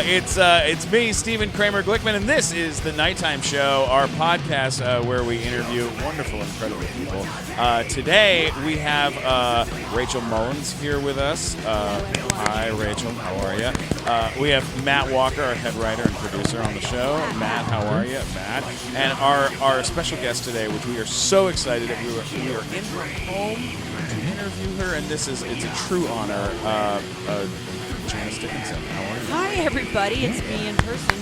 It's me, Stephen Kramer Glickman, and this is the Nighttime Show, our podcast where we interview wonderful, incredible people. Today we have Rachel Mullins here with us. Hi, Rachel. How are you? We have Matt Walker, our head writer and producer on the show. Matt, how are you? Matt. And our special guest today, which we are so excited that we are in her home to interview her, and it's a true honor. Janice Dickinson, how are you? Hi, everybody. It's me in person.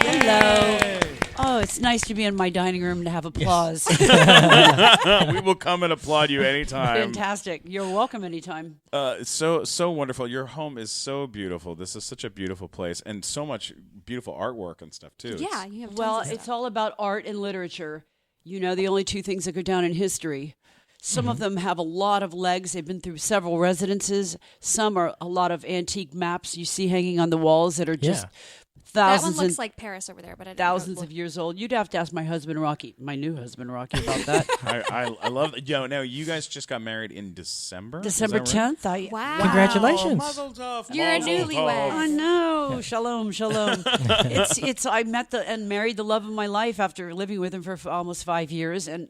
Yay. Hello. Oh, it's nice to be in my dining room to have applause. We will come and applaud you anytime. Fantastic. You're welcome anytime. So wonderful. Your home is so beautiful. This is such a beautiful place, and so much beautiful artwork and stuff too. Yeah, you have. Well, it's all about art and literature. You know, the only two things that go down in history. Some of them have a lot of legs. They've been through several residences. Some are a lot of antique maps you see hanging on the walls that are just thousands. That one looks like Paris over there, but I thousands of years old. You'd have to ask my husband Rocky, my new husband Rocky, about that. I love that. Now you guys just got married in December. December 10th. Wow! Congratulations! Mazel tov, You're a mazel newlywed. tov. I know. Shalom, shalom. It's. I met and married the love of my life after living with him for almost 5 years, and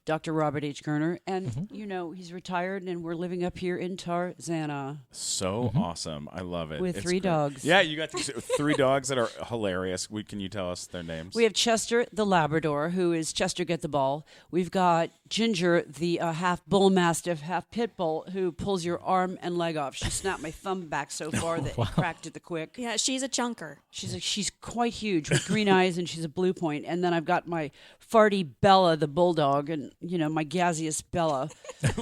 Dr. Robert H. Kerner, and you know he's retired, and we're living up here in Tarzana. So awesome! I love it. With It's 3 great. dogs. Yeah, you got 3 dogs that are hilarious. Can you tell us their names? We have Chester the Labrador, who is Chester Get the Ball. We've got Ginger, the half bull mastiff, half pit bull, who pulls your arm and leg off. She snapped my thumb back so far that it cracked at the quick. Yeah, she's a chunker. She's quite huge with green eyes, and she's a blue point. And then I've got my farty Bella, the bulldog, and you know my gaseous Bella.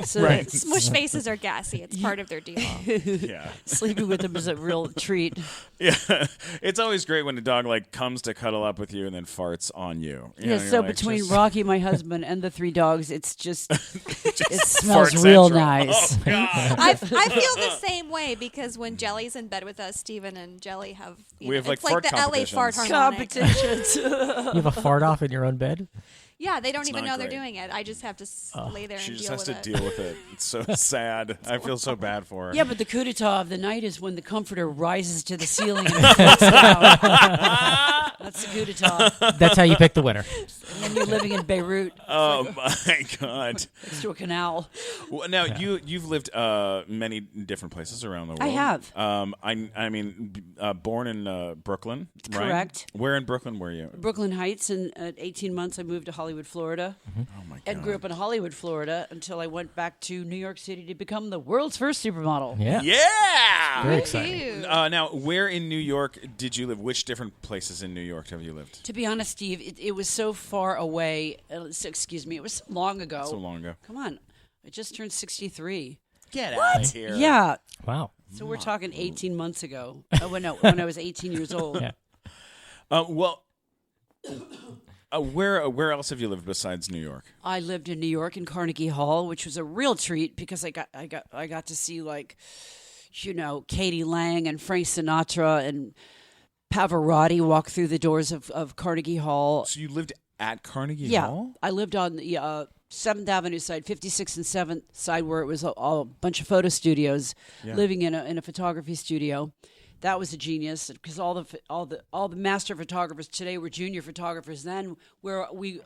So Right. Smush faces are gassy. It's part of their deal. Yeah. sleeping with them is a real treat. Yeah, it's always great when a dog like comes to cuddle up with you and then farts on you. You know, Yeah, you're so like, between just- Rocky, my husband, and the 3 dogs, it's just it fart smells real central. nice. Oh, God. I feel the same way because when Jelly's in bed with us, Steven and Jelly have We have, like, it's like fart the LA fart competitions. harmonic. Competitions. You have a fart off in your own bed? Yeah, they don't It's even not know they're great. doing it. I just have to lay there She and just deal has with to it. deal with it. It's so sad. I feel so bad for her. Yeah, but the coup d'etat of the night is when the comforter rises to the ceiling and floats down. That's the coup d'etat. That's how you pick the winner. And then you're living in Beirut Oh my God. next to a canal. Well, now you've lived many different places around the world. I have. I mean, born in Brooklyn, right? Correct. Where in Brooklyn were you? Brooklyn Heights, and at 18 months I moved to Hollywood, Florida. Oh my God. And grew up in Hollywood, Florida, until I went back to New York City to become the world's first supermodel. Yeah. Yeah. Very exciting. Ew. Now, where in New York did you live? Which different places in New York have you lived? To be honest, Steve, it was so far away. Excuse me, it was so long ago. So long ago. Come on. I just turned 63. Get out of here. Yeah. Wow. So we're talking 18 months ago. When I was 18 years old. Yeah. Well, where else have you lived besides New York? I lived in New York in Carnegie Hall, which was a real treat because I got to see, like, you know, Katie Lang and Frank Sinatra and Pavarotti walk through the doors of Carnegie Hall. So you lived at Carnegie Yeah, Hall? I lived on the 7th Avenue side, 56th and 7th side, where it was a bunch of photo studios. Yeah. Living in a photography studio. That was a genius because all the master photographers today were junior photographers. Then we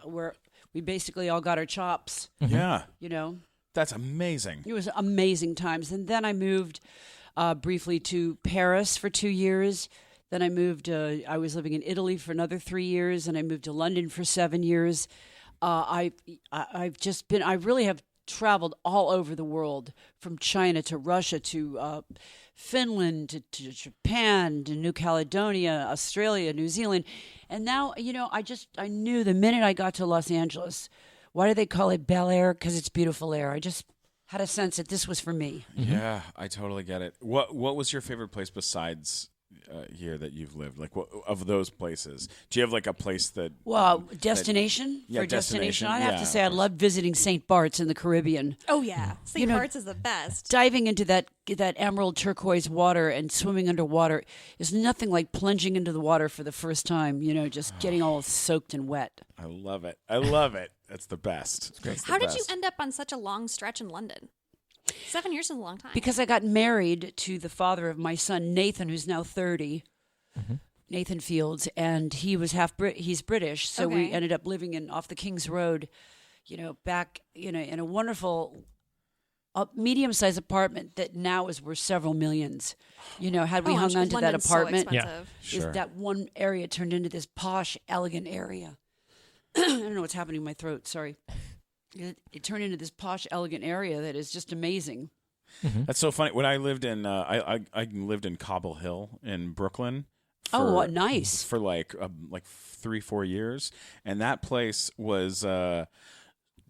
basically all got our chops. Yeah. You know, That's amazing. it was amazing times. And then I moved briefly to Paris for 2 years. Then I moved. I was living in Italy for another 3 years, and I moved to London for 7 years. I've just been. I really have traveled all over the world, from China to Russia to Finland to Japan to New Caledonia, Australia, New Zealand, and now you know. I knew the minute I got to Los Angeles. Why do they call it Bel Air? Because it's beautiful air. I just had a sense that this was for me. Yeah, I totally get it. What was your favorite place besides here that you've lived? Like, what of those places? Do you have like a place that? Well, destination yeah, for destination. destination, I have yeah, to say, I of course. love visiting St. Bart's in the Caribbean. Oh yeah, St. You know, Bart's is the best. Diving into that emerald turquoise water and swimming underwater is nothing like plunging into the water for the first time. You know, just getting all soaked and wet. I love it. I love it. That's the best. That's the How did you best. end up on such a long stretch in London? 7 years is a long time. Because I got married to the father of my son Nathan, who's now 30. Nathan Fields, and he was he's British, so we Okay. ended up living off the King's Road, back, in a wonderful medium-sized apartment that now is worth several millions. Had we hung on to that London's apartment, so expensive. Sure. that one area turned into this posh, elegant area. I don't know what's happening in my throat. Sorry. It turned into this posh, elegant area that is just amazing. That's so funny. When I lived in, I lived in Cobble Hill in Brooklyn. Oh, what nice. For like 3-4 years, and that place was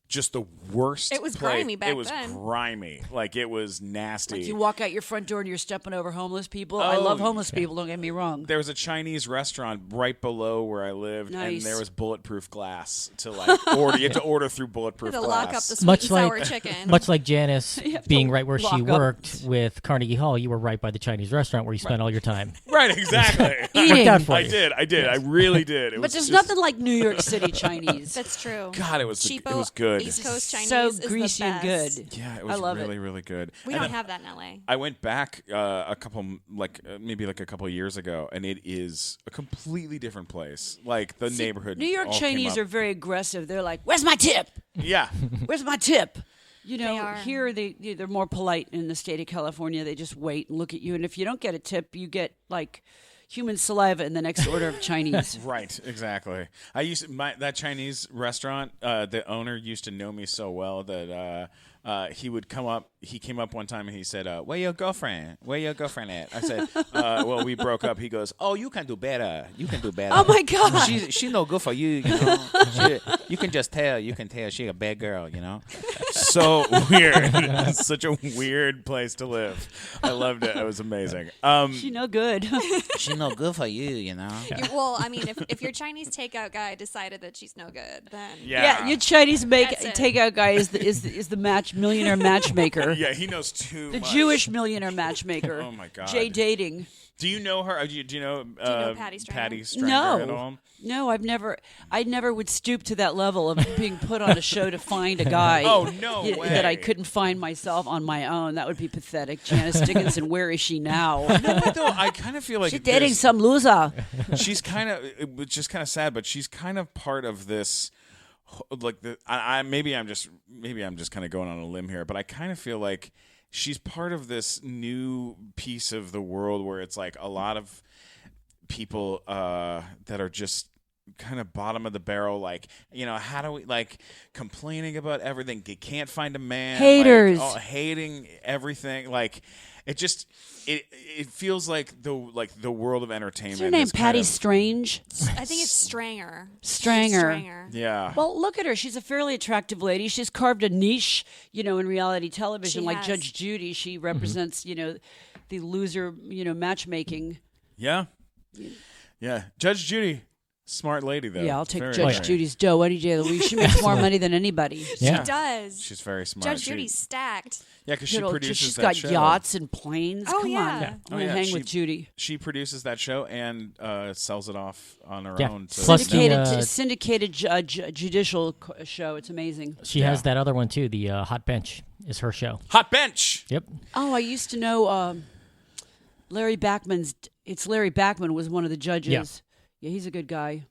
just the worst. It was place. grimy back It was then. grimy. Like it was nasty. Like you walk out your front door and you're stepping over homeless people. I love homeless people, don't get me wrong. There was a Chinese restaurant right below where I lived, and Nice. there was bulletproof glass to like order. You had to order through bulletproof To glass. lock up the sweet Much and sour like chicken. much like Janice being right where lock she up. worked with Carnegie Hall, you were right by the Chinese restaurant where you spent all your time. Right, exactly. Eating. out for I you. did. I really did. It But was there's just- nothing like New York City Chinese. That's true. God, it was Cheapo, it was good. East Coast Chinese so is greasy the and best. good. Yeah, it I was love really, it. really good. We And don't have that in LA. I went back a couple, maybe a couple years ago, and it is a completely different place. Like the neighborhood. New York all came Chinese up. are very aggressive. They're like, "Where's my tip? Yeah. Where's my tip?" They are. Here they're more polite in the state of California. They just wait and look at you, and if you don't get a tip, you get like human saliva in the next order of Chinese. Right, exactly. I used that Chinese restaurant. The owner used to know me so well that he would come up. He came up one time and he said, "Where your girlfriend? Where your girlfriend at?" I said, "Well, we broke up." He goes, "Oh, you can do better. You can do better." Oh my God! She no good for you. You know, you can just tell. You can tell she's a bad girl. You know, so weird. Such a weird place to live. I loved it. It was amazing. She no good. She no good for you. You know. Well, I mean, if your Chinese takeout guy decided that she's no good, then Yeah, your Chinese That's it. takeout guy is the millionaire matchmaker. Yeah, he knows too The much. Jewish millionaire matchmaker. Oh my God. Jay Dating. Do you know her? Do you know Patty Stranger? Patty Stranger No. at all? No, I never would stoop to that level of being put on a show to find a guy. Oh, no way. That I couldn't find myself on my own. That would be pathetic. Janice Dickinson, where is she now? No, I kind of feel like She's dating some loser. she's kind of, it's just kind of sad, but she's kind of part of this. Like maybe I'm just kind of going on a limb here, but I kind of feel like she's part of this new piece of the world where it's like a lot of people that are just kind of bottom of the barrel, like, how do we, like, complaining about everything, they can't find a man, Haters. like, hating everything, like, it just it feels like the world of entertainment. What's her name? is kind Patty of- Strange? I think it's Stranger. Stranger. Yeah. Well, look at her. She's a fairly attractive lady. She's carved a niche, in reality television. She Like has. Judge Judy, she represents, the loser, matchmaking. Yeah. Yeah. Judge Judy, smart lady though. Yeah, I'll take Very Judge smart. Judy's dough any day of the week. She makes more money than anybody. Yeah. She does. She's very smart. Judge Judy's stacked. Yeah, because she Good old- produces she's that got show. yachts and planes. Oh, Come yeah. on. Yeah. I'm Oh, gonna yeah, hang with Judy. She produces that show and sells it off on her Yeah. own. To Plus the, Syndicated judicial show. It's amazing. She has that other one too. The Hot Bench is her show. Hot Bench. Yep. Oh, I used to know Larry Backman's. It's Larry Backman was one of the judges. Yeah, he's a good guy.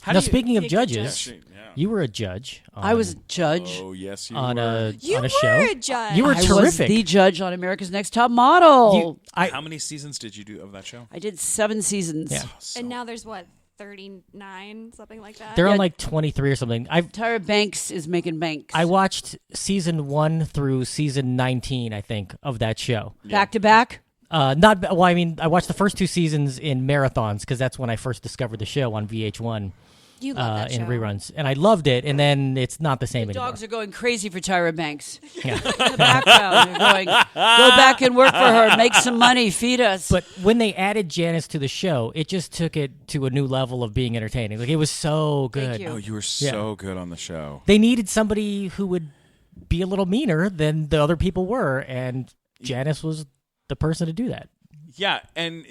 How Now, do you- speaking of He a good judges, Yeah. you were a judge. I was a judge. Oh yes, you on were. a You on a were show. a judge. You were I was terrific. the judge on America's Next Top Model. How many seasons did you do of that show? I did 7 seasons. Yeah. And now there's what, 39, something like that? They're Yeah. on like 23 or something. Tyra Banks is making banks. I watched season 1 through season 19, I think, of that show. Back to back. Not well. I mean, I watched the first 2 seasons in marathons because that's when I first discovered the show on VH1 You love that in show. reruns, and I loved it. And then it's not the same anymore. Dogs are going crazy for Tyra Banks. Yeah. In the background, they're going, go back and work for her, make some money, feed us. But when they added Janice to the show, it just took it to a new level of being entertaining. Like, it was so good. Thank you. Oh, you were so good on the show. They needed somebody who would be a little meaner than the other people were, and Janice was the person to do that. Yeah, and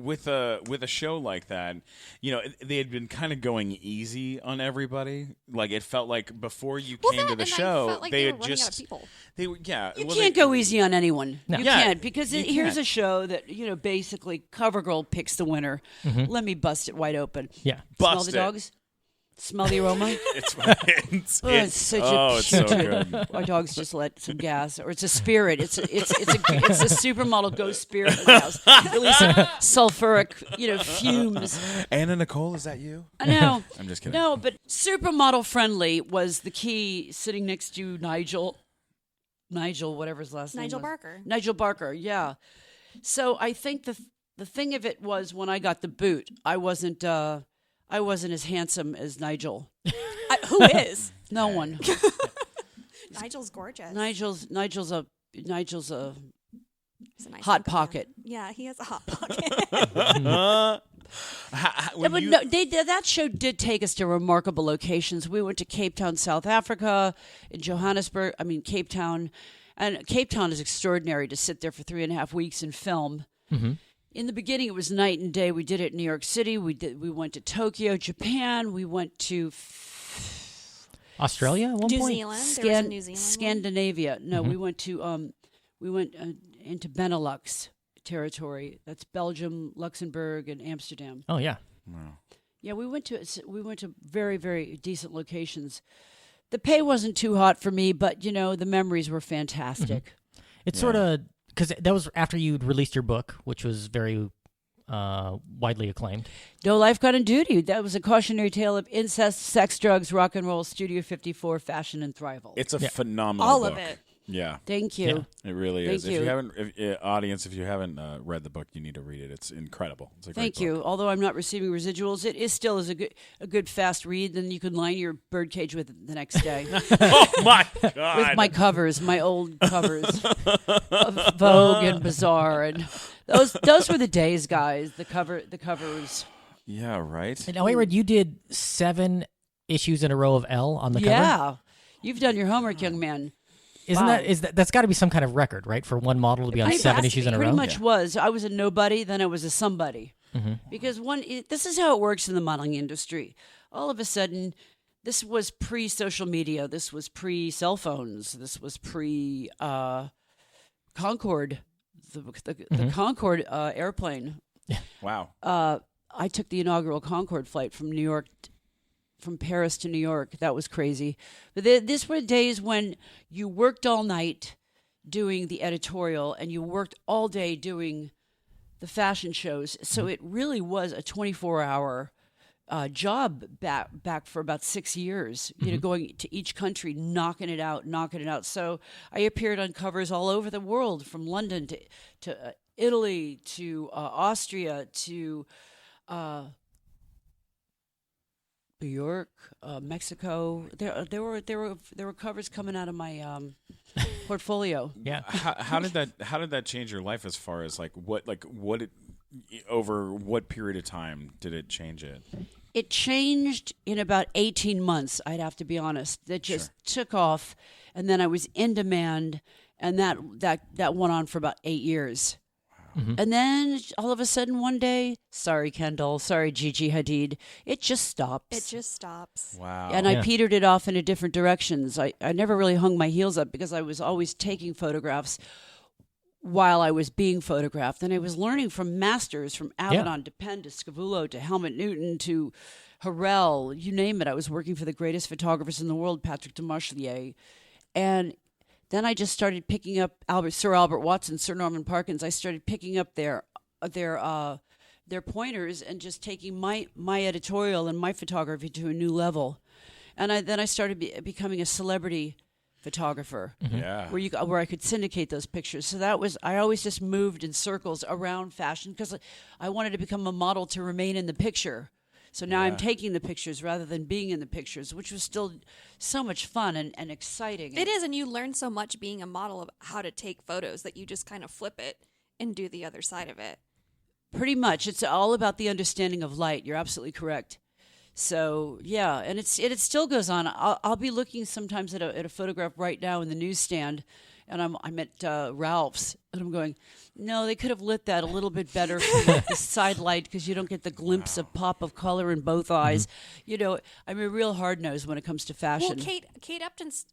with a show like that, they had been kind of going easy on everybody. Like it felt like before you came to the show, I felt like they were had running just out of people. they were yeah. You well, can't go easy on anyone. No. You Yeah, can't because you here's can't. a show that basically CoverGirl picks the winner. Let me bust it wide open. Yeah. Smell Bust the it. dogs. Smell the aroma. It's Such a it's so good. Our dogs just let some gas, or it's a spirit. It's a supermodel ghost spirit in the house, releasing sulfuric, fumes. Anna Nicole, is that you? I know. I'm just kidding. No, but supermodel friendly was the key. Sitting next to Nigel, whatever his last name Nigel was. Barker. Nigel Barker, yeah. So I think the thing of it was when I got the boot, I wasn't as handsome as Nigel. Who is? No one. Nigel's gorgeous. Nigel's a He's a nice hot looking man. pocket. Yeah, he has a hot pocket. That show did take us to remarkable locations. We went to Cape Town, South Africa, in Johannesburg. Cape Town. And Cape Town is extraordinary to sit there for 3.5 weeks and film. Mm-hmm. In the beginning, it was night and day. We did it in New York City. We went to Tokyo, Japan. We went to Australia at one New point? Zealand. There was a New Zealand one. Scandinavia. No, we went to into Benelux territory. That's Belgium, Luxembourg, and Amsterdam. Oh, yeah. Yeah, we went to very, very decent locations. The pay wasn't too hot for me, but the memories were fantastic. It's sort of, because that was after you'd released your book, which was very widely acclaimed. No Life, Gun, and Duty. That was a cautionary tale of incest, sex, drugs, rock and roll, Studio 54, fashion, and thrival. It's a phenomenal All book. of it. Yeah. Thank you. Yeah. It really Thank is. you. If you haven't read the book, you need to read it. It's incredible. It's a great Thank book. you. Although I'm not receiving residuals, it is still a good fast read. Then you can line your birdcage with it the next day. Oh my God! With my covers, my old covers of Vogue and Bazaar, and those were the days, guys. The covers. Yeah, right. And now, wait, you did 7 issues in a row of Elle on the cover? Yeah, you've done your homework, young man. Isn't Wow. that's got to be some kind of record, right? For one model to be on Pretty 7 much- issues in a pretty row? much was. I was a nobody, then I was a somebody. Because this is how it works in the modeling industry. All of a sudden, this was pre-social media. This was pre-cell phones. This was pre-Concorde, the Concorde airplane. Wow. I took the inaugural Concorde flight from Paris to New York. That was crazy. But these were days when you worked all night doing the editorial and you worked all day doing the fashion shows. So it really was a 24-hour job back for about 6 years, going to each country, knocking it out. So I appeared on covers all over the world, from London to Italy to Austria to New York, Mexico. There were covers coming out of my portfolio. Yeah. How did that change your life as far as over what period of time did it change it? It changed in about 18 months, I'd have to be honest. That just took off, and then I was in demand, and that went on for about 8 years. And then all of a sudden one day, sorry Kendall, sorry Gigi Hadid, it just stops. It just stops. Wow. And I petered it off into different directions. I never really hung my heels up because I was always taking photographs while I was being photographed. And I was learning from masters, from Avedon to Penn to Scavullo to Helmut Newton to Harel, you name it. I was working for the greatest photographers in the world, Patrick Demarchelier. And then I just started picking up Sir Albert Watson, Sir Norman Parkins. I started picking up their pointers and just taking my editorial and my photography to a new level. And then I started becoming a celebrity photographer. Yeah. Where I could syndicate those pictures. So I always just moved in circles around fashion because I wanted to become a model to remain in the picture. So now I'm taking the pictures rather than being in the pictures, which was still so much fun and exciting. It is, and you learn so much being a model of how to take photos that you just kind of flip it and do the other side of it. Pretty much. It's all about the understanding of light. You're absolutely correct. So yeah, and it still goes on. I'll be looking sometimes at a photograph right now in the newsstand, and I'm at Ralph's, and I'm going, no, they could have lit that a little bit better for the side light, because you don't get the glimpse of pop of color in both eyes. You know, I'm a real hard nose when it comes to fashion. Well, Kate Upton's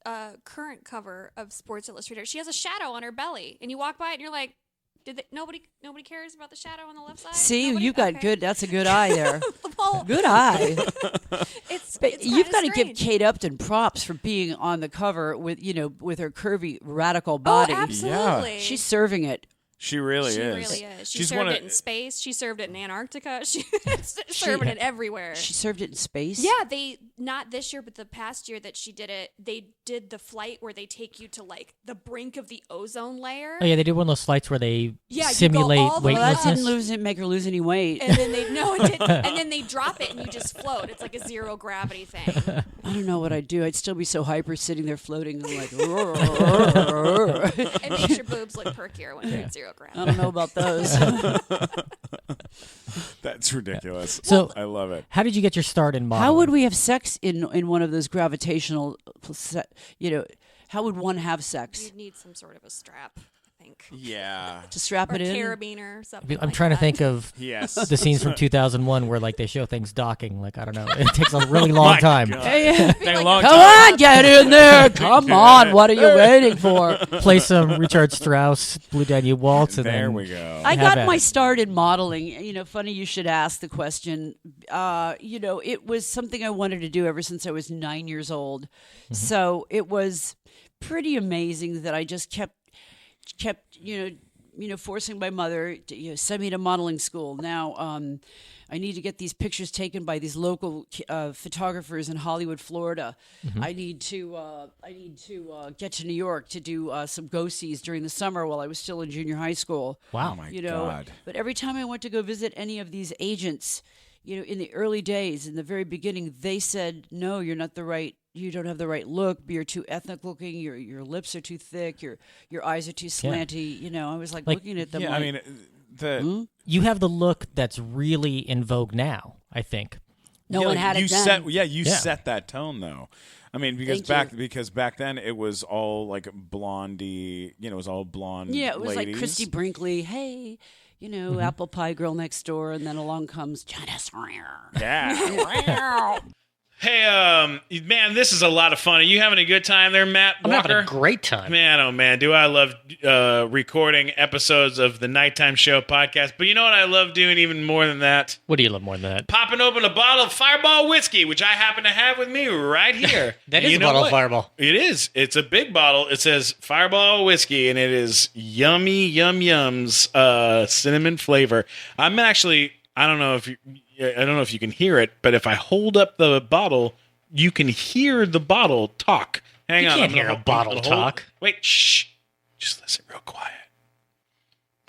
current cover of Sports Illustrated, she has a shadow on her belly, and you walk by it and you're like, nobody cares about the shadow on the left side? See, Nobody? you got Okay. good. That's a good eye there. Well, Good eye. it's You've got to give strange. Kate Upton props for being on the cover with her curvy radical body. Oh, absolutely. She's serving it. She really She is. really is. She She's served one of- it in space. She served it in Antarctica. She served it everywhere. She served it in space. Yeah, they not this year, but the past year that she did it, they did the flight where they take you to like the brink of the ozone layer. Oh yeah, they did one of those flights where they Yeah, you go simulate all the way Well, that weightlessness. didn't make her lose any weight. And then and then they drop it and you just float. It's like a zero gravity thing. I don't know what I'd do. I'd still be so hyper sitting there floating like. It makes your boobs look perkier when you're at zero I gravity. don't know about those. That's ridiculous. So- I love it. How did you get your start in modeling? How would we have sex in one of those gravitational? How would one have sex? You'd need some sort of a strap, I think. Yeah. To strap Or it in? carabiner or something. I'm like trying to that. think of Yes. the scenes from 2001 where like they show things docking. Like I don't know, it takes a really long time. God. Hey, Take a long come time. on, get in there. Come on. What are you waiting for? Play some Richard Strauss, Blue Danube Waltz, and There then we go. I Have got at my it. start in modeling. Funny you should ask the question. It was something I wanted to do ever since I was 9 years old. Mm-hmm. So it was pretty amazing that I just kept forcing my mother to send me to modeling school. Now I need to get these pictures taken by these local photographers in Hollywood, Florida. Mm-hmm. I need to get to New York to do some go-sees during the summer while I was still in junior high school. wow. Oh my God. But every time I went to go visit any of these agents, in the early days, in the very beginning, they said, no, you don't have the right look. You're too ethnic looking. Your lips are too thick. Your eyes are too slanty. I was like looking at them. Yeah, like, I mean, You have the look that's really in vogue now, I think. no one had it then. Set that tone though. I mean, because back then it was all like blondie, it was all blonde. Yeah, it was ladies. like Christy Brinkley. Hey, apple pie girl next door, and then along comes Janice. Yeah. Hey, man, this is a lot of fun. Are you having a good time there, Matt I'm Walker? having a great time. Man, oh man, do I love recording episodes of the Nighttime Show podcast. But you know what I love doing even more than that? What do you love more than that? Popping open a bottle of Fireball whiskey, which I happen to have with me right here. That And is you a know bottle what? of Fireball. It is. It's a big bottle. It says Fireball whiskey, and it is yummy, yums, cinnamon flavor. I'm actually, I don't know if you can hear it, but if I hold up the bottle, you can hear the bottle talk. Hang You on, can't I'm gonna hear a hold- bottle I'm gonna hold- talk. Wait, shh. Just listen real quiet.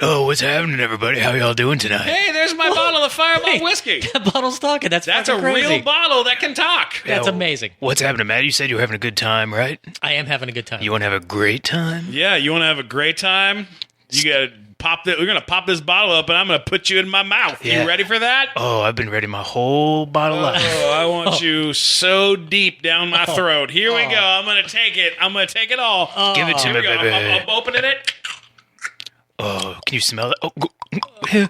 Oh, what's happening, everybody? How y'all doing tonight? Hey, there's my bottle of Fireball whiskey. That bottle's talking. That's That's a fucking crazy. real bottle that can talk. That's Yeah, amazing. What's happening, Matt? You said you were having a good time, right? I am having a good time. You want to have a great time? Yeah, you want to have a great time? You gotta pop that. We're gonna pop this bottle up, and I'm gonna put you in my mouth. Yeah. You ready for that? Oh, I've been ready my whole bottle life. Oh, I want you so deep down my throat. Here we go. I'm gonna take it. I'm gonna take it all. Give it to Here me, we go. baby. I'm opening it. Oh, can you smell that?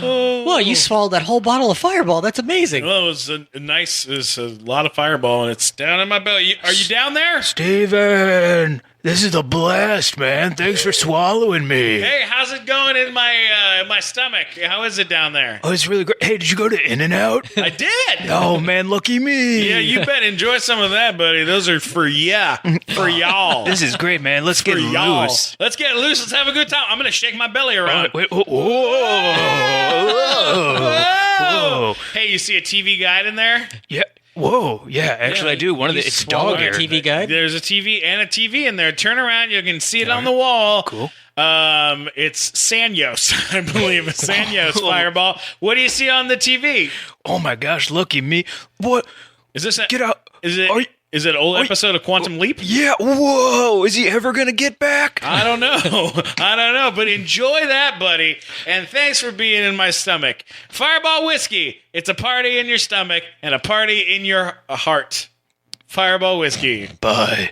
Whoa, you swallowed that whole bottle of Fireball. That's amazing. Well, it was a nice. It's a lot of Fireball, and it's down in my belly. Are you down there? Steven, this is a blast, man. Thanks for swallowing me. Hey, how's it going in my stomach? How is it down there? Oh, it's really great. Hey, did you go to In-N-Out? I did. Oh, man, lucky me. Yeah, you bet. Enjoy some of that, buddy. Those are for for y'all. This is great, man. Let's get for y'all. loose. Let's get loose. Let's have a good time. I'm gonna shake my belly around. Wait, whoa, whoa. Hey, you see a TV guide in there? Yeah. Whoa. Yeah, actually, I do. One of the, You it's swallowed dog a hair. TV guide? There's a TV and a TV in there. Turn around. You can see it on the wall. Cool. It's Sanyos, I believe. A Sanyos Cool. Fireball. What do you see on the TV? Oh my gosh, lucky me. What? Is this a, Get out. Is it? Are you, Is it an old episode of Quantum Leap? Yeah. Whoa. Is he ever gonna get back? I don't know. I don't know, but enjoy that, buddy. And thanks for being in my stomach. Fireball Whiskey. It's a party in your stomach and a party in your heart. Fireball Whiskey. Bye.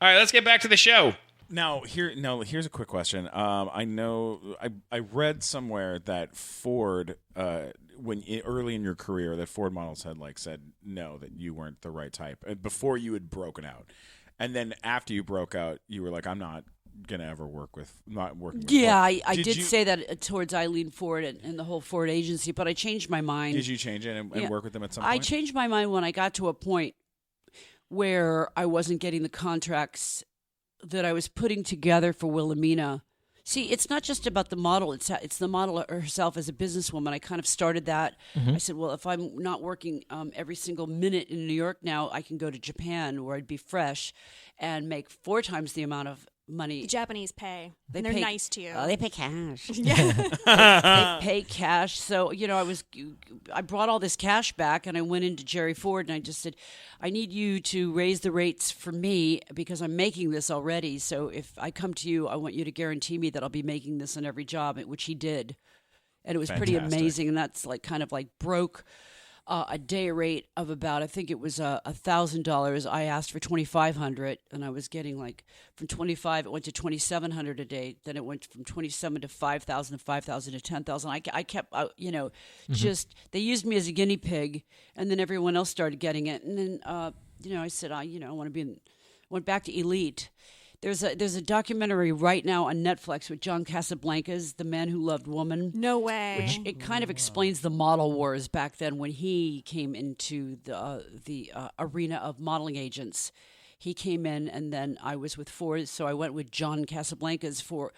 All right, let's get back to the show. Here's a quick question. I know I read somewhere that Ford, early in your career, that Ford models had said no, that you weren't the right type before you had broken out, and then after you broke out, you were like, I'm not gonna ever working with Yeah, Ford. I did say that towards Eileen Ford and the whole Ford agency, but I changed my mind. Did you change it and work with them at some point? I changed my mind when I got to a point where I wasn't getting the contracts that I was putting together for Wilhelmina. See, it's not just about the model. It's the model herself as a businesswoman. I kind of started that. I said, well, if I'm not working every single minute in New York now, I can go to Japan where I'd be fresh and make 4 times the amount of money. The Japanese pay. And they're nice to you. Oh, they pay cash. They pay cash. So, I brought all this cash back and I went into Jerry Ford and I just said, I need you to raise the rates for me because I'm making this already. So if I come to you, I want you to guarantee me that I'll be making this on every job, which he did. And it was pretty amazing. And that's broke a day rate of about, I think it was $1,000. I asked for $2,500, and I was getting from $2,500 it went to $2,700 a day. Then it went from $2,700 to $5,000 to $5,000 to $10,000. I kept, just they used me as a guinea pig, and then everyone else started getting it. And then I said, I want to be went back to Elite. There's a documentary right now on Netflix with John Casablancas, The Man Who Loved Woman. No way. Which it kind of explains the model wars back then when he came into the arena of modeling agents. He came in, and then I was with Ford, so I went with John Casablancas for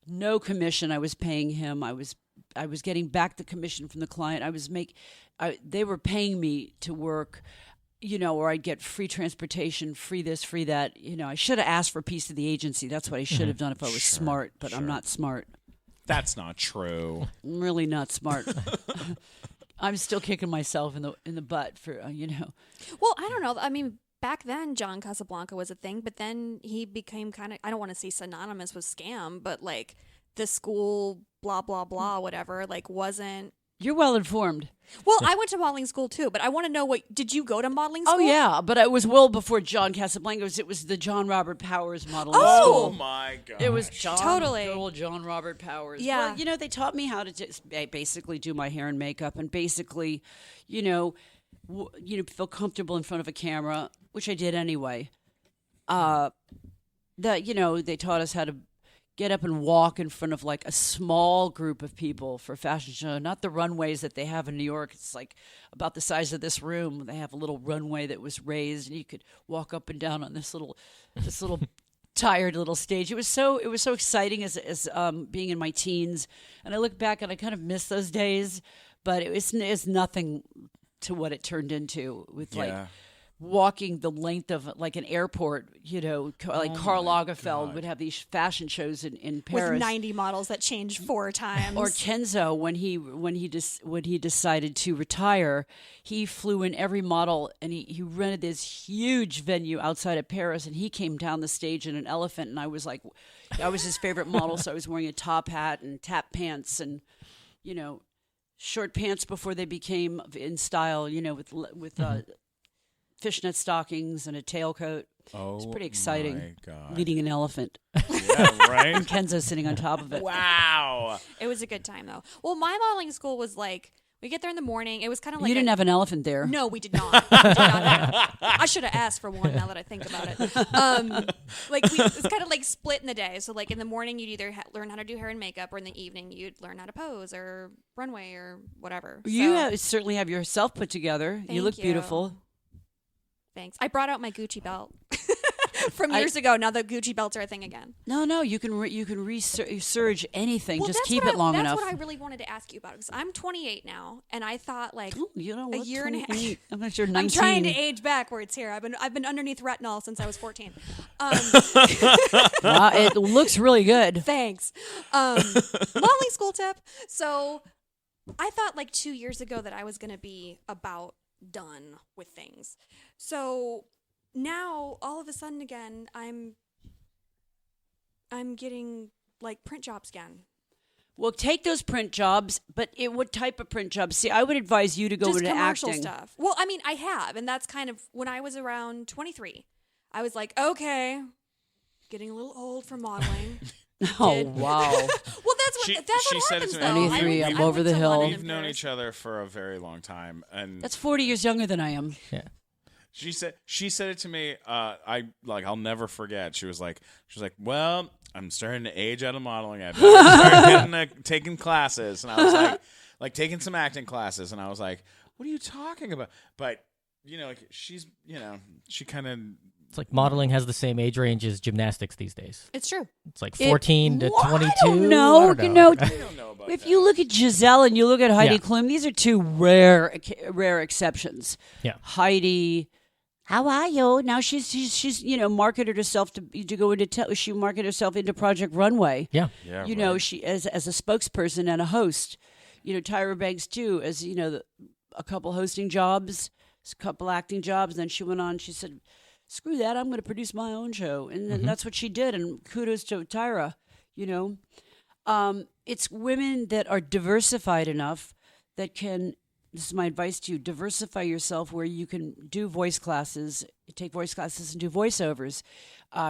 no commission. I was paying him. I was getting back the commission from the client. They were paying me to work. Or I'd get free transportation, free this, free that. I should have asked for a piece of the agency. That's what I should have done if I was smart, but I'm not smart. That's not true. I'm really not smart. I'm still kicking myself in the butt for. Well, I don't know. I mean, back then, John Casablanca was a thing, but then he became kind of, I don't want to say synonymous with scam, but the school, blah, blah, blah, whatever, wasn't. You're well informed. Well, I went to modeling school too, but I want to know did you go to modeling school? Oh, yeah, but it was well before John Casablanca. It was the John Robert Powers modeling school. Oh, my God. It was John, totally. good old John Robert Powers. Yeah. Well, they taught me how to just basically do my hair and makeup and basically, feel comfortable in front of a camera, which I did anyway. They taught us how to get up and walk in front of a small group of people for a fashion show, not the runways that they have in New York. It's about the size of this room. They have a little runway that was raised, and you could walk up and down on this little tired little stage. It was so exciting as being in my teens, and I look back and I kind of miss those days, but it's nothing to what it turned into with walking the length of an airport, Karl Lagerfeld would have these fashion shows in Paris with 90 models that changed 4 times. Or Kenzo, when he decided to retire, he flew in every model and he rented this huge venue outside of Paris, and he came down the stage in an elephant, and I was his favorite model, so I was wearing a top hat and tap pants and short pants before they became in style, with fishnet stockings and a tailcoat. Oh, it's pretty exciting. My God. Leading an elephant. Yeah, right? And Kenzo sitting on top of it. Wow. It was a good time, though. Well, my modeling school was we get there in the morning. It was kind of You didn't have an elephant there. No, we did not. I should have asked for one now that I think about it. It's kind of split in the day. So in the morning, you'd either learn how to do hair and makeup, or in the evening, you'd learn how to pose or runway or whatever. You certainly have yourself put together. You look beautiful. Thanks. I brought out my Gucci belt from years ago. Now the Gucci belts are a thing again. No, you can resurge anything. Well, just keep it long enough. That's what I really wanted to ask you about, because I'm 28 now, and I thought a year 28? and a half. I'm not sure. 19. I'm trying to age backwards here. I've been underneath retinol since I was 14. It looks really good. Thanks. Modeling school tip. So I thought 2 years ago that I was going to be about done with things. So now all of a sudden again, I'm getting like print jobs again. Well, take those print jobs, but what type of print jobs? See, I would advise you to go Just into commercial acting. stuff. Well, I mean, I have, and that's kind of when I was around 23. I was like, okay, getting a little old for modeling. Oh, wow. Well, that's She what said it happens to though. me. 23, I I'm went over the to hill. London We've and known Paris. each other for a very long time, and That's 40 years younger than I am. Yeah. she said it to me. I'll never forget. She was like, well, I'm starting to age out of modeling. I've started taking classes, and I was like taking some acting classes, and I was like, what are you talking about? But she's she kind of. It's like modeling has the same age range as gymnastics these days. It's true. It's like 14 to 22. I don't know. I don't know. I don't know about If that. you look at Giselle and you look at Heidi Yeah. Klum, these are two rare exceptions. Yeah. Heidi, how are you? Now she's marketed herself to go into she marketed herself into Project Runway. Yeah. Yeah, right. She as a spokesperson and a host. Tyra Banks too, as a couple hosting jobs, a couple acting jobs. Then she went on. She said, "Screw that! I'm going to produce my own show," and then that's what she did. And kudos to Tyra. It's women that are diversified enough that can. This is my advice to you: diversify yourself, where you can do voice classes, take voice classes, and do voiceovers.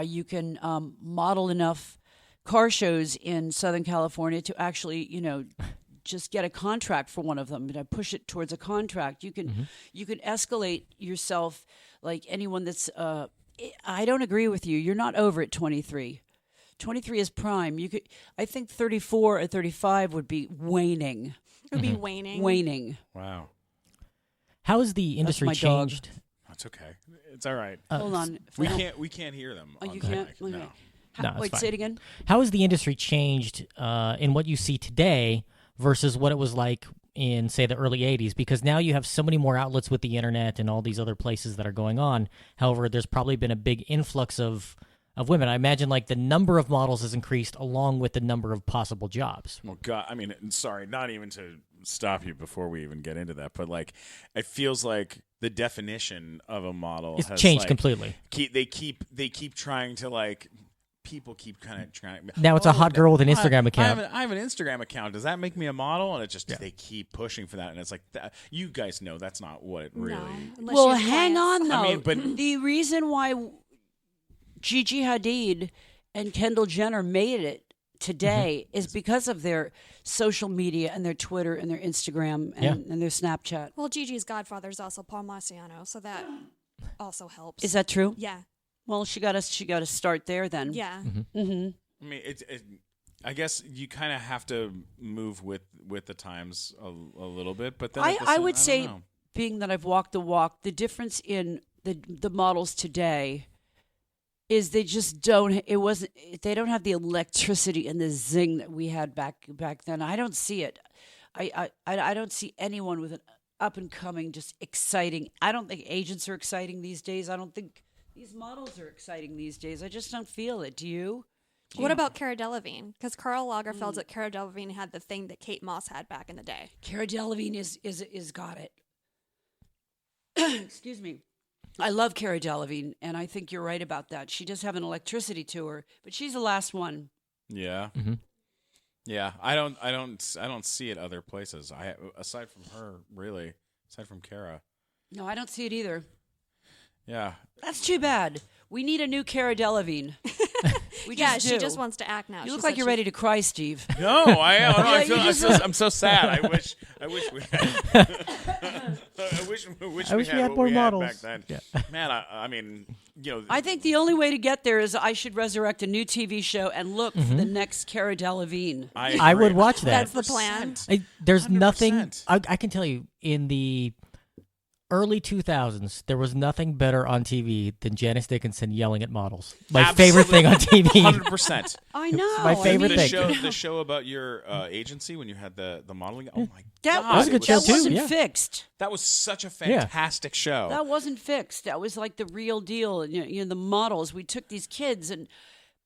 You can model enough car shows in Southern California to actually, just get a contract for one of them. Push it towards a contract. You can escalate yourself like anyone that's. I don't agree with you. You're not over at 23. 23 is prime. I think 34 or 35 would be waning. It would be waning. Waning. Wow, How has the industry my dog. changed? that's okay. It's all right. Hold on. We can't hear them. Oh, on you the can't? mic. Okay. No. No, it's Wait, fine. say it again. How has the industry changed in what you see today versus what it was like in, say, the early 80s? Because now you have so many more outlets with the internet and all these other places that are going on. However, there's probably been a big influx of women. I imagine like the number of models has increased along with the number of possible jobs. Well, God, I mean, sorry, not even to stop you before we even get into that, but like, it feels like the definition of a model It's has changed like, completely. They keep trying to like. People keep kind of trying. Now it's a hot girl with an Instagram account. I have an Instagram account. Does that make me a model? And it just they keep pushing for that, and it's like that, you guys know that's not what it really. No, unless Well, you have hang clients. on though. I mean, but- the reason why Gigi Hadid and Kendall Jenner made it today is because of their social media and their Twitter and their Instagram and their Snapchat. Well, Gigi's godfather is also Paul Marciano, so that also helps. Is that true? Yeah. Well, she got to start there then. Yeah. Mm-hmm. I mean, I guess you kind of have to move with the times a little bit, but then I would don't say, know. being that I've walked the walk, the difference in the models today is they just don't. They don't have the electricity and the zing that we had back then. I don't see it. I don't see anyone with an up and coming, just exciting. I don't think agents are exciting these days. I don't think these models are exciting these days. I just don't feel it. Do you? What about Cara Delevingne? Because Karl Lagerfeld at Cara Delevingne had the thing that Kate Moss had back in the day. Cara Delevingne is got it. Excuse me. I love Cara Delevingne, and I think you're right about that. She does have an electricity to her, but she's the last one. Yeah. Mhm. Yeah, I don't see it other places. Aside from her, really, aside from Cara. No, I don't see it either. Yeah. That's too bad. We need a new Cara Delevingne. We Yeah, just she do. just wants to act now. You She look said like you're she- ready to cry, Steve. No, I am. Yeah, I'm so sad. I wish we had. I wish we had what more we models. had back then. Man, I mean, I think the only way to get there is I should resurrect a new TV show and look for the next Cara Delevingne. I would agree. watch that. That's the plan. There's 100%. nothing. I can tell you, in the early 2000s, there was nothing better on TV than Janice Dickinson yelling at models. My favorite thing on TV. 100%. I know. my favorite the thing. the show about your agency when you had the modeling. Oh my That god, was a good show, that too, wasn't yeah. fixed. That was such a fantastic show. That wasn't fixed. That was like the real deal. And the models. We took these kids and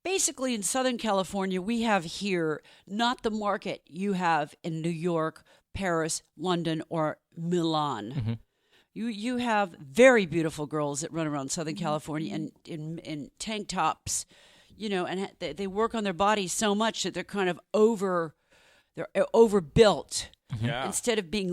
basically in Southern California, we have here not the market you have in New York, Paris, London, or Milan. You have very beautiful girls that run around Southern California and in tank tops, and they work on their bodies so much that they're kind of overbuilt. Yeah. Instead of being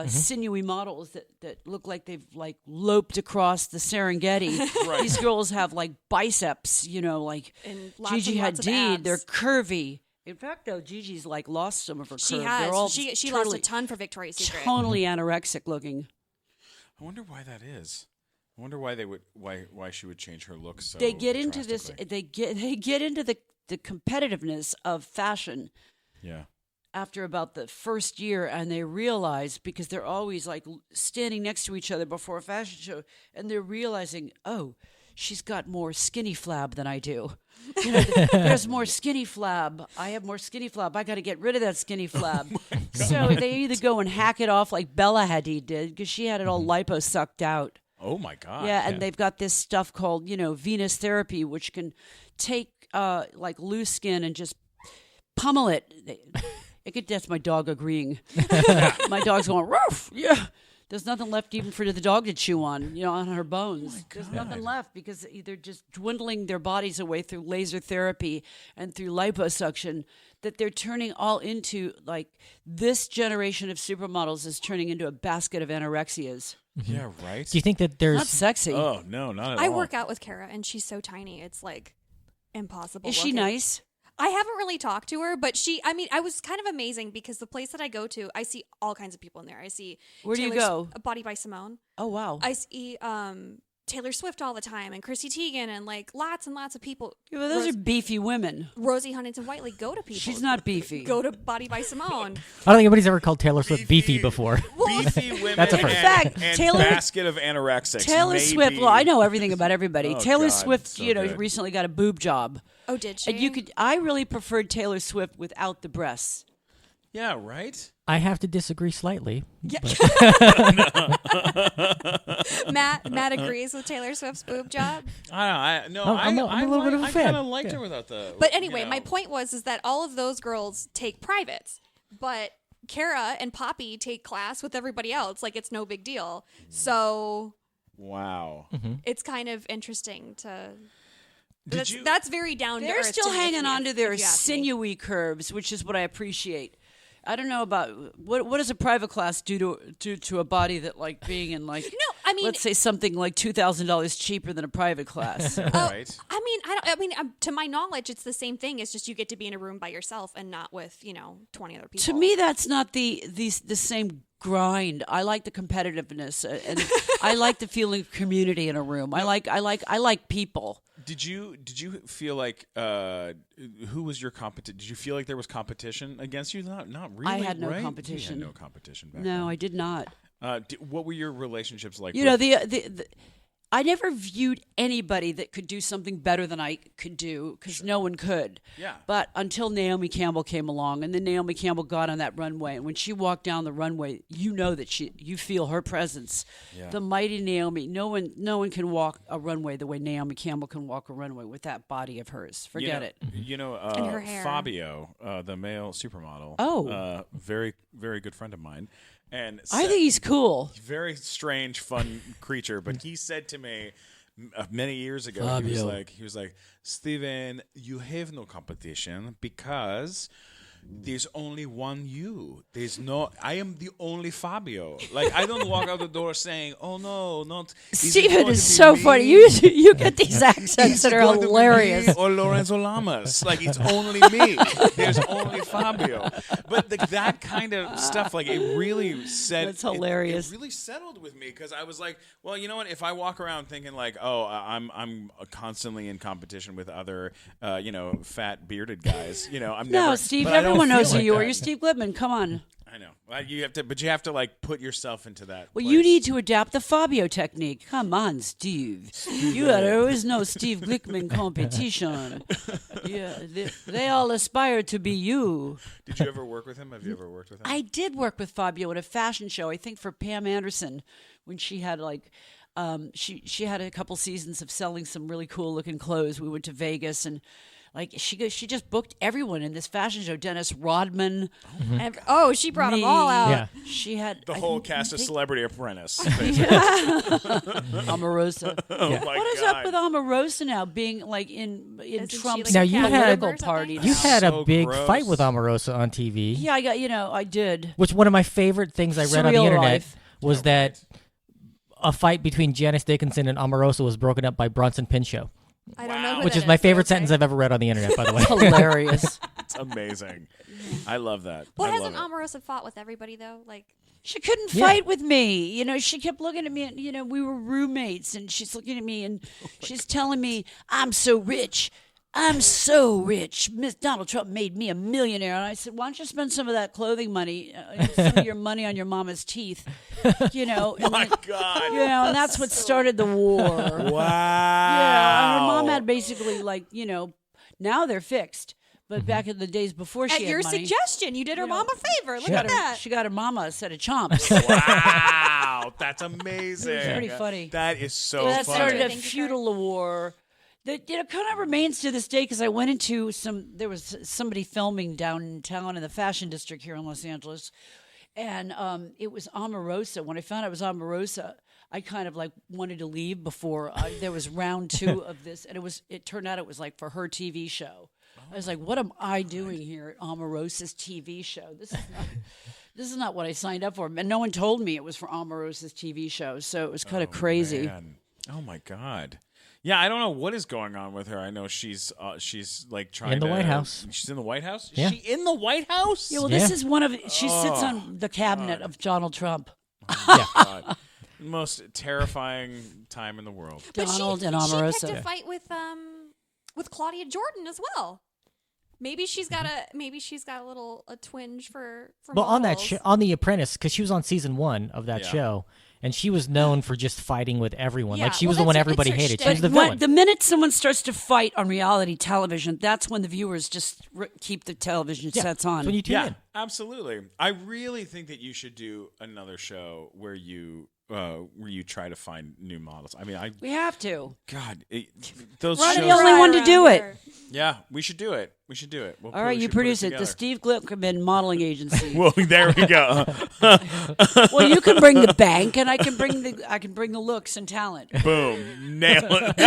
sinewy models that look like they've like loped across the Serengeti, these girls have like biceps, like And lots Gigi and lots of Hadid. abs. They're curvy. In fact, though, Gigi's like lost some of her She curve. has. They're all She lost totally- a ton for Victoria's Secret. totally anorexic looking. I wonder why that is. I wonder why why she would change her look so. They get into this. drastically. They get into the competitiveness of fashion. Yeah. After about the first year, and they realize, because they're always like standing next to each other before a fashion show, and they're realizing, oh, she's got more skinny flab than I do. There's more skinny flab. I have more skinny flab. I got to get rid of that skinny flab. So they either go and hack it off like Bella Hadid did, because she had it all lipo sucked out. Oh my God. Yeah, and they've got this stuff called, venous therapy, which can take like loose skin and just pummel it. That's my dog agreeing. My dog's going, roof. Yeah. There's nothing left even for the dog to chew on, on her bones. There's nothing left because they're just dwindling their bodies away through laser therapy and through liposuction, that they're turning all into, like, this generation of supermodels is turning into a basket of anorexias. Yeah, right. Do you think that there's Not sexy. Oh, no, not at all. I work out with Kara, and she's so tiny. It's like impossible. Is she looking. nice? I haven't really talked to her, but I was kind of amazing because the place that I go to, I see all kinds of people in there. I see Where do you Taylor go? Body by Simone. Oh, wow. I see Taylor Swift all the time, and Chrissy Teigen, and like lots and lots of people. Yeah, well, those are beefy women. Rosie Huntington Whiteley go to people. She's not beefy. Go to Body by Simone. I don't think anybody's ever called Taylor Swift beefy before. Beefy women That's a and, first. In fact, and Taylor- basket of anorexics. Taylor maybe. Swift. Well, I know everything about everybody. Oh, Taylor God, Swift, so good. recently got a boob job. Oh, did she? And I really preferred Taylor Swift without the breasts. Yeah, right? I have to disagree slightly. Yeah. Matt agrees with Taylor Swift's boob job. I don't know. I'm a little bit of a I fan. kind of liked Yeah. her without the. But anyway, my point was that all of those girls take privates, but Kara and Poppy take class with everybody else. Like, it's no big deal. So Wow. it's kind of interesting to. Did you? That's very down to They're earth. still to me, hanging on to their if you ask me. sinewy curves, which is what I appreciate. I don't know about what does a private class do to a body that, like, being in, like, No, I mean, let's say something like $2,000 cheaper than a private class. Right. to my knowledge, it's the same thing. It's just you get to be in a room by yourself and not with 20 other people. To me, that's not the same grind. I like the competitiveness, and I like the feeling of community in a room. I like people. Did you feel like who was your competition? Did you feel like there was competition against you? Not really. I had no right? competition. You had no competition back No, then. I did not. What were your relationships like? You know, with- the I never viewed anybody that could do something better than I could do, because no one could. Yeah. But until Naomi Campbell came along, and then Naomi Campbell got on that runway, and when she walked down the runway, you know that you feel her presence. Yeah. The mighty Naomi. No one can walk a runway the way Naomi Campbell can walk a runway with that body of hers. Forget it. You know, And her hair. Fabio, the male supermodel. Oh. Very, very good friend of mine. And I think he's cool. very strange, fun creature. But he said to me many years ago, Fabio. he was like, Steven, you have no competition because there's only one you. I am the only Fabio. Like, I don't walk out the door saying, oh no, not. Steven is so funny. You get these accents that are going to be hilarious. me or Lorenzo Lamas. Like, it's only me. There's only Fabio. But that kind of stuff, like, it really said. That's hilarious. It really settled with me, because I was like, well, you know what? If I walk around thinking like, oh, I'm constantly in competition with other, fat bearded guys. I'm No, never. Steve, but I don't everyone knows feel who like you are. that. You're Steve Glickman. Come on. I know. But you have to like put yourself into that. Well, place. you need to adapt the Fabio technique. Come on, Steve. You always know Steve Glickman competition. Yeah, they all aspire to be you. Did you ever work with him? Have you ever worked with him? I did work with Fabio at a fashion show, I think for Pam Anderson, when she had like She had a couple seasons of selling some really cool looking clothes. We went to Vegas and like she just booked everyone in this fashion show. Dennis Rodman. She brought them all out. Yeah. She had The whole cast of Celebrity Apprentice. Omarosa. Oh my What is God. up with Omarosa now being like in Isn't she, Trump's like, Now, a you cat had- lover or political party? something? You had So a big gross. fight with Omarosa on TV. Yeah, I did. Which one of my favorite things I read on the Surreal internet life. was that a fight between Janice Dickinson and Omarosa was broken up by Bronson Pinchot, I don't know who which that is my but favorite okay. sentence I've ever read on the internet, by the way. Hilarious. It's amazing. I love that. Well, I hasn't love it. Omarosa fought with everybody though? Like, She couldn't Yeah. fight with me. You know, she kept looking at me and, we were roommates and she's looking at me and she's telling me, I'm so rich. I'm so rich. Miss Donald Trump made me a millionaire. And I said, why don't you spend some of that clothing money, some of your money on your mama's teeth, And My God. and that's what started the war. Wow. Yeah, her mom had basically now they're fixed. But back in the days before she at had your money, suggestion, you did her mom a favor. Look she at got, her, that. she got her mama a set of chomps. Wow. That's amazing. It was pretty funny. That is so that funny. started a Thank you, feudal war that kind of remains to this day because I went into there was somebody filming downtown in the fashion district here in Los Angeles, and it was Omarosa. When I found out it was Omarosa, I kind of like wanted to leave before there was round 2 of this, and it turned out it was like for her TV show. I was like, what am I doing here at Omarosa's TV show? This is not what I signed up for. And no one told me it was for Omarosa's TV show, so it was kind of crazy. Man. Oh my God. Yeah, I don't know what is going on with her. I know she's like trying In the to- White House. She's in the White House? Is Yeah. she in the White House? Yeah, well, Yeah. this is one of she sits on the cabinet of Donald Trump. God. Most terrifying time in the world. But Donald and She Omarosa. picked a fight with Claudia Jordan as well. Maybe she's got a little twinge for Well, on that models. on The Apprentice, because she was on season 1 of that Yeah. show, and she was known for just fighting with everyone. Yeah, Like she well, was the one that's everybody her hated. She shtick. was the But villain. the minute someone starts to fight on reality television, that's when the viewers just keep the television sets on. That's when you tune Yeah, in. absolutely. I really think that you should do another show where you try to find new models. I mean, we have to. those Ron's shows. the only one to Around do it. here. Yeah, we should do it. We should do it. We'll All right, you produce it. The Steve Glickman Modeling Agency. Well, there we go. Well, you can bring the bank, and I can bring the looks and talent. Boom, nail it.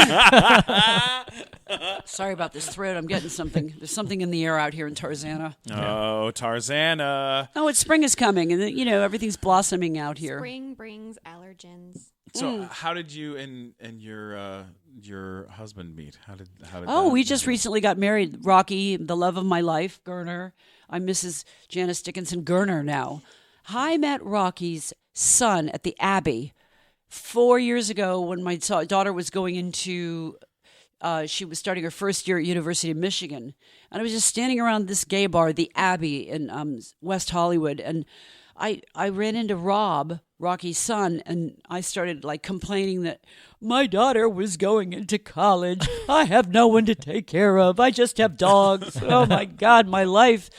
Sorry about this throat. I'm getting something. There's something in the air out here in Tarzana. Oh, Tarzana. Oh, spring is coming, and everything's blossoming out here. Spring brings allergens. So, how did you and your husband meet? How did Oh, that we just happen? recently got married. Rocky, the love of my life, Gerner. I'm Mrs. Janice Dickinson Gerner now. I met Rocky's son at the Abbey 4 years ago when my daughter was going into. She was starting her first year at University of Michigan, and I was just standing around this gay bar, the Abbey in West Hollywood, and I ran into Rob, Rocky's son, and I started like complaining that my daughter was going into college. I have no one to take care of. I just have dogs. Oh my God, my life.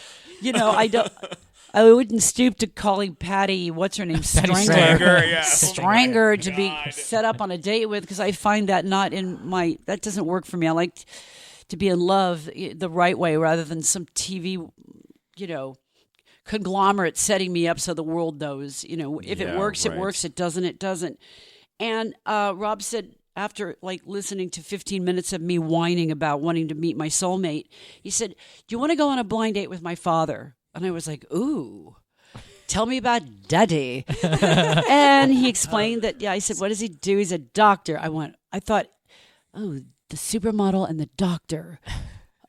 I wouldn't stoop to calling Patty, what's her name, Strangler, Stranger, yeah. Stranger to be set up on a date with, because I find that that doesn't work for me. I like to be in love the right way rather than some TV, conglomerate setting me up so the world knows. If it works, right. it works. It doesn't, it doesn't. And Rob said, after listening to 15 minutes of me whining about wanting to meet my soulmate, he said, "Do you want to go on a blind date with my father?" And I was like, "Ooh, tell me about Daddy." And he explained that. Yeah, I said, "What does he do?" He's a doctor. I thought, oh, the supermodel and the doctor.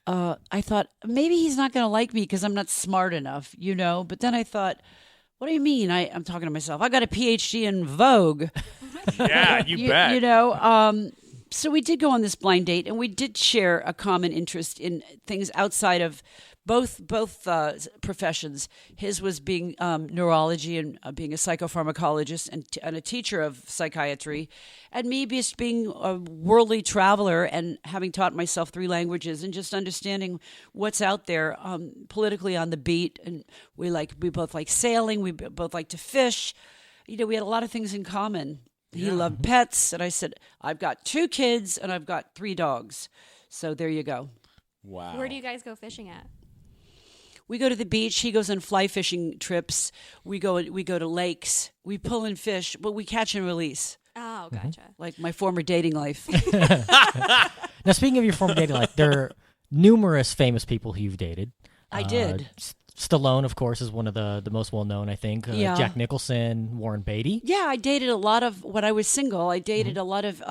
I thought maybe he's not going to like me because I'm not smart enough, But then I thought, what do you mean? I'm talking to myself. I got a PhD in Vogue. Yeah, you bet. So we did go on this blind date, and we did share a common interest in things outside of both professions. His was being neurology and being a psychopharmacologist and a teacher of psychiatry, and me just being a worldly traveler and having taught myself 3 languages and just understanding what's out there politically on the beat. And we both like sailing. We both like to fish. We had a lot of things in common. He loved pets, and I said, I've got 2 kids and I've got 3 dogs. So there you go. Wow. Where do you guys go fishing at? We go to the beach. He goes on fly fishing trips. We go to lakes. We pull in fish, but we catch and release. Oh, gotcha. Like my former dating life. Now, speaking of your former dating life, there are numerous famous people who you've dated. I did. Stallone, of course, is one of the most well-known, I think. Yeah. Jack Nicholson, Warren Beatty. Yeah, I dated a lot of, when I was single, I dated a lot of,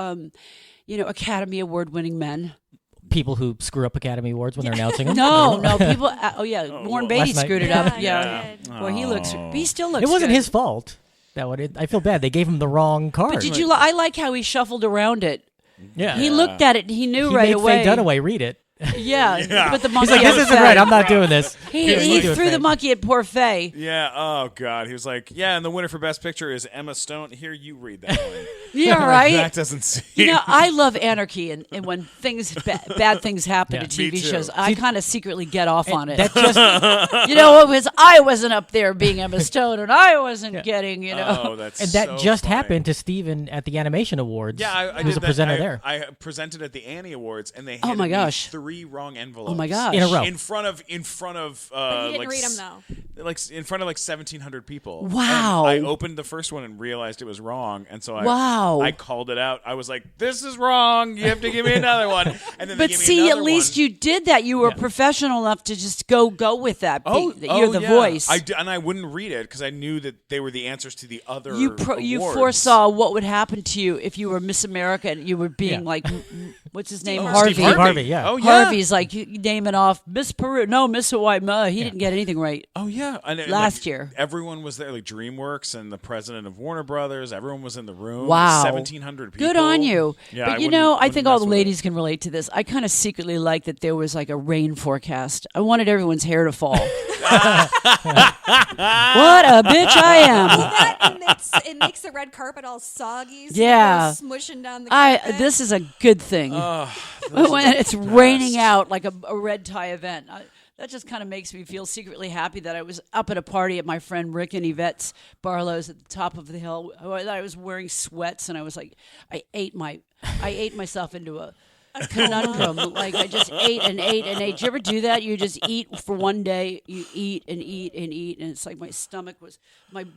Academy Award-winning men. People who screw up Academy Awards when they're announcing them. No, people, Warren Beatty last night. screwed it Yeah, up. he Yeah. did. Well, he still looks It wasn't good. his fault. I feel bad. They gave him the wrong card. But did you? I like how he shuffled around it. Yeah. He looked at it and he knew He right made away. Faye Dunaway read it. Yeah, but the monkey. He's like, this isn't right. I'm not doing this. He threw the monkey at poor Faye. Yeah. Oh God. He was like, yeah. And the winner for Best Picture is Emma Stone. Here, you read that one. Yeah, right. That doesn't seem. I love anarchy, and when bad things happen Yeah. to TV Me too. shows, I kind of secretly get off on it. That just I wasn't up there being Emma Stone, and I wasn't getting, Oh, that's and that so just funny. happened to Steven at the Animation Awards. Yeah, I he was did a presenter that. there. I presented at the Annie Awards, and they Oh, handed my me gosh. 3 wrong envelopes. Oh my gosh! In a row. In front of But he didn't like read them, though. like in front of like 1,700 people. Wow. And I opened the first one and realized it was wrong, and so Wow. I called it out. I was like, "This is wrong. You have to give me another one." And then they But gave me see, at another least one. you did that. You were professional enough to just go with that. That you're the yeah. voice. And I wouldn't read it because I knew that they were the answers to the other. You awards. foresaw what would happen to you if you were Miss America and you were being Yeah. like, what's his name, Harvey. Harvey. Steve Harvey, yeah. Oh yeah. Harvey's like you naming off Miss Peru. No, Miss Hawaii. He didn't get anything right. Oh yeah, and Last like, year. everyone was there, like DreamWorks and the president of Warner Brothers. Everyone was in the room. Wow. 1,700 people. Good on you. Yeah, but I you know, I wouldn't think all mess the with it. ladies can relate to this. I kind of secretly like that there was like a rain forecast. I wanted everyone's hair to fall. What a bitch I am. It makes the red carpet all soggy. So Yeah. it goes smushing down the carpet. This is a good thing. When it's raining out like a red tie event. That just kind of makes me feel secretly happy that I was up at a party at my friend Rick and Yvette's Barlow's at the top of the hill. I was wearing sweats and I was like, I ate myself into a conundrum. Like I just ate and ate and ate. Do you ever do that? You just eat for one day. You eat and eat and eat, and it's like my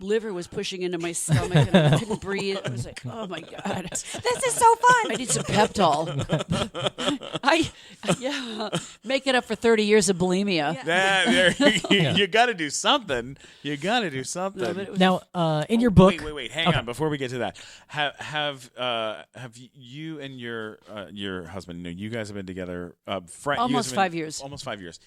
liver was pushing into my stomach, and I couldn't breathe. I was like, oh my god, This is so fun. I need some Peptol. Make it up for 30 years of bulimia. You got to do something. You got to do something. Now, in your book, Wait. Hang on. Before we get to that, have you and your husband? You guys have been together Almost 5 years. Almost 5 years.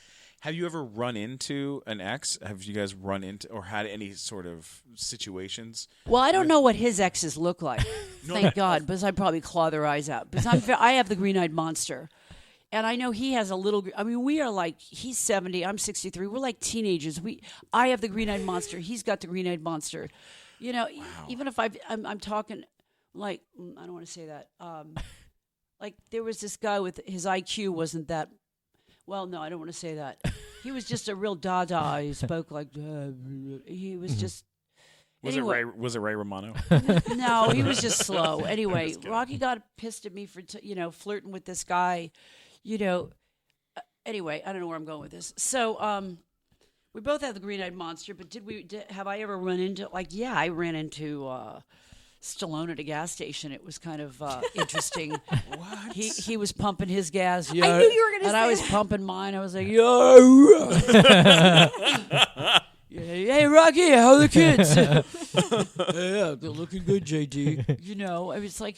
Have you ever run into an ex? Have you guys run into or had any sort of situations? Well, I don't know what his exes look like. Thank God, because I'd probably claw their eyes out. Because I have the green-eyed monster. And I know he has a little. I mean, we are like he's 70, I'm 63. We're like teenagers. I have the green-eyed monster. He's got the green-eyed monster. You know, even if I'm talking like I don't want to say that. Like there was this guy with his IQ wasn't that. Well, no, I don't want to say that. He was just a real dada. He spoke like he was just. Was it Ray Romano? No, he was just slow. Anyway, Rocky got pissed at me for flirting with this guy. Anyway, I don't know where I'm going with this. So, we both have the green-eyed monster, but have I ever run into I ran into Stallone at a gas station. It was kind of interesting. What? He was pumping his gas. Yeah, I knew you were going to say and I was that. pumping mine. I was like, hey, Rocky, how are the kids? Yeah, they're looking good, JD. I was like,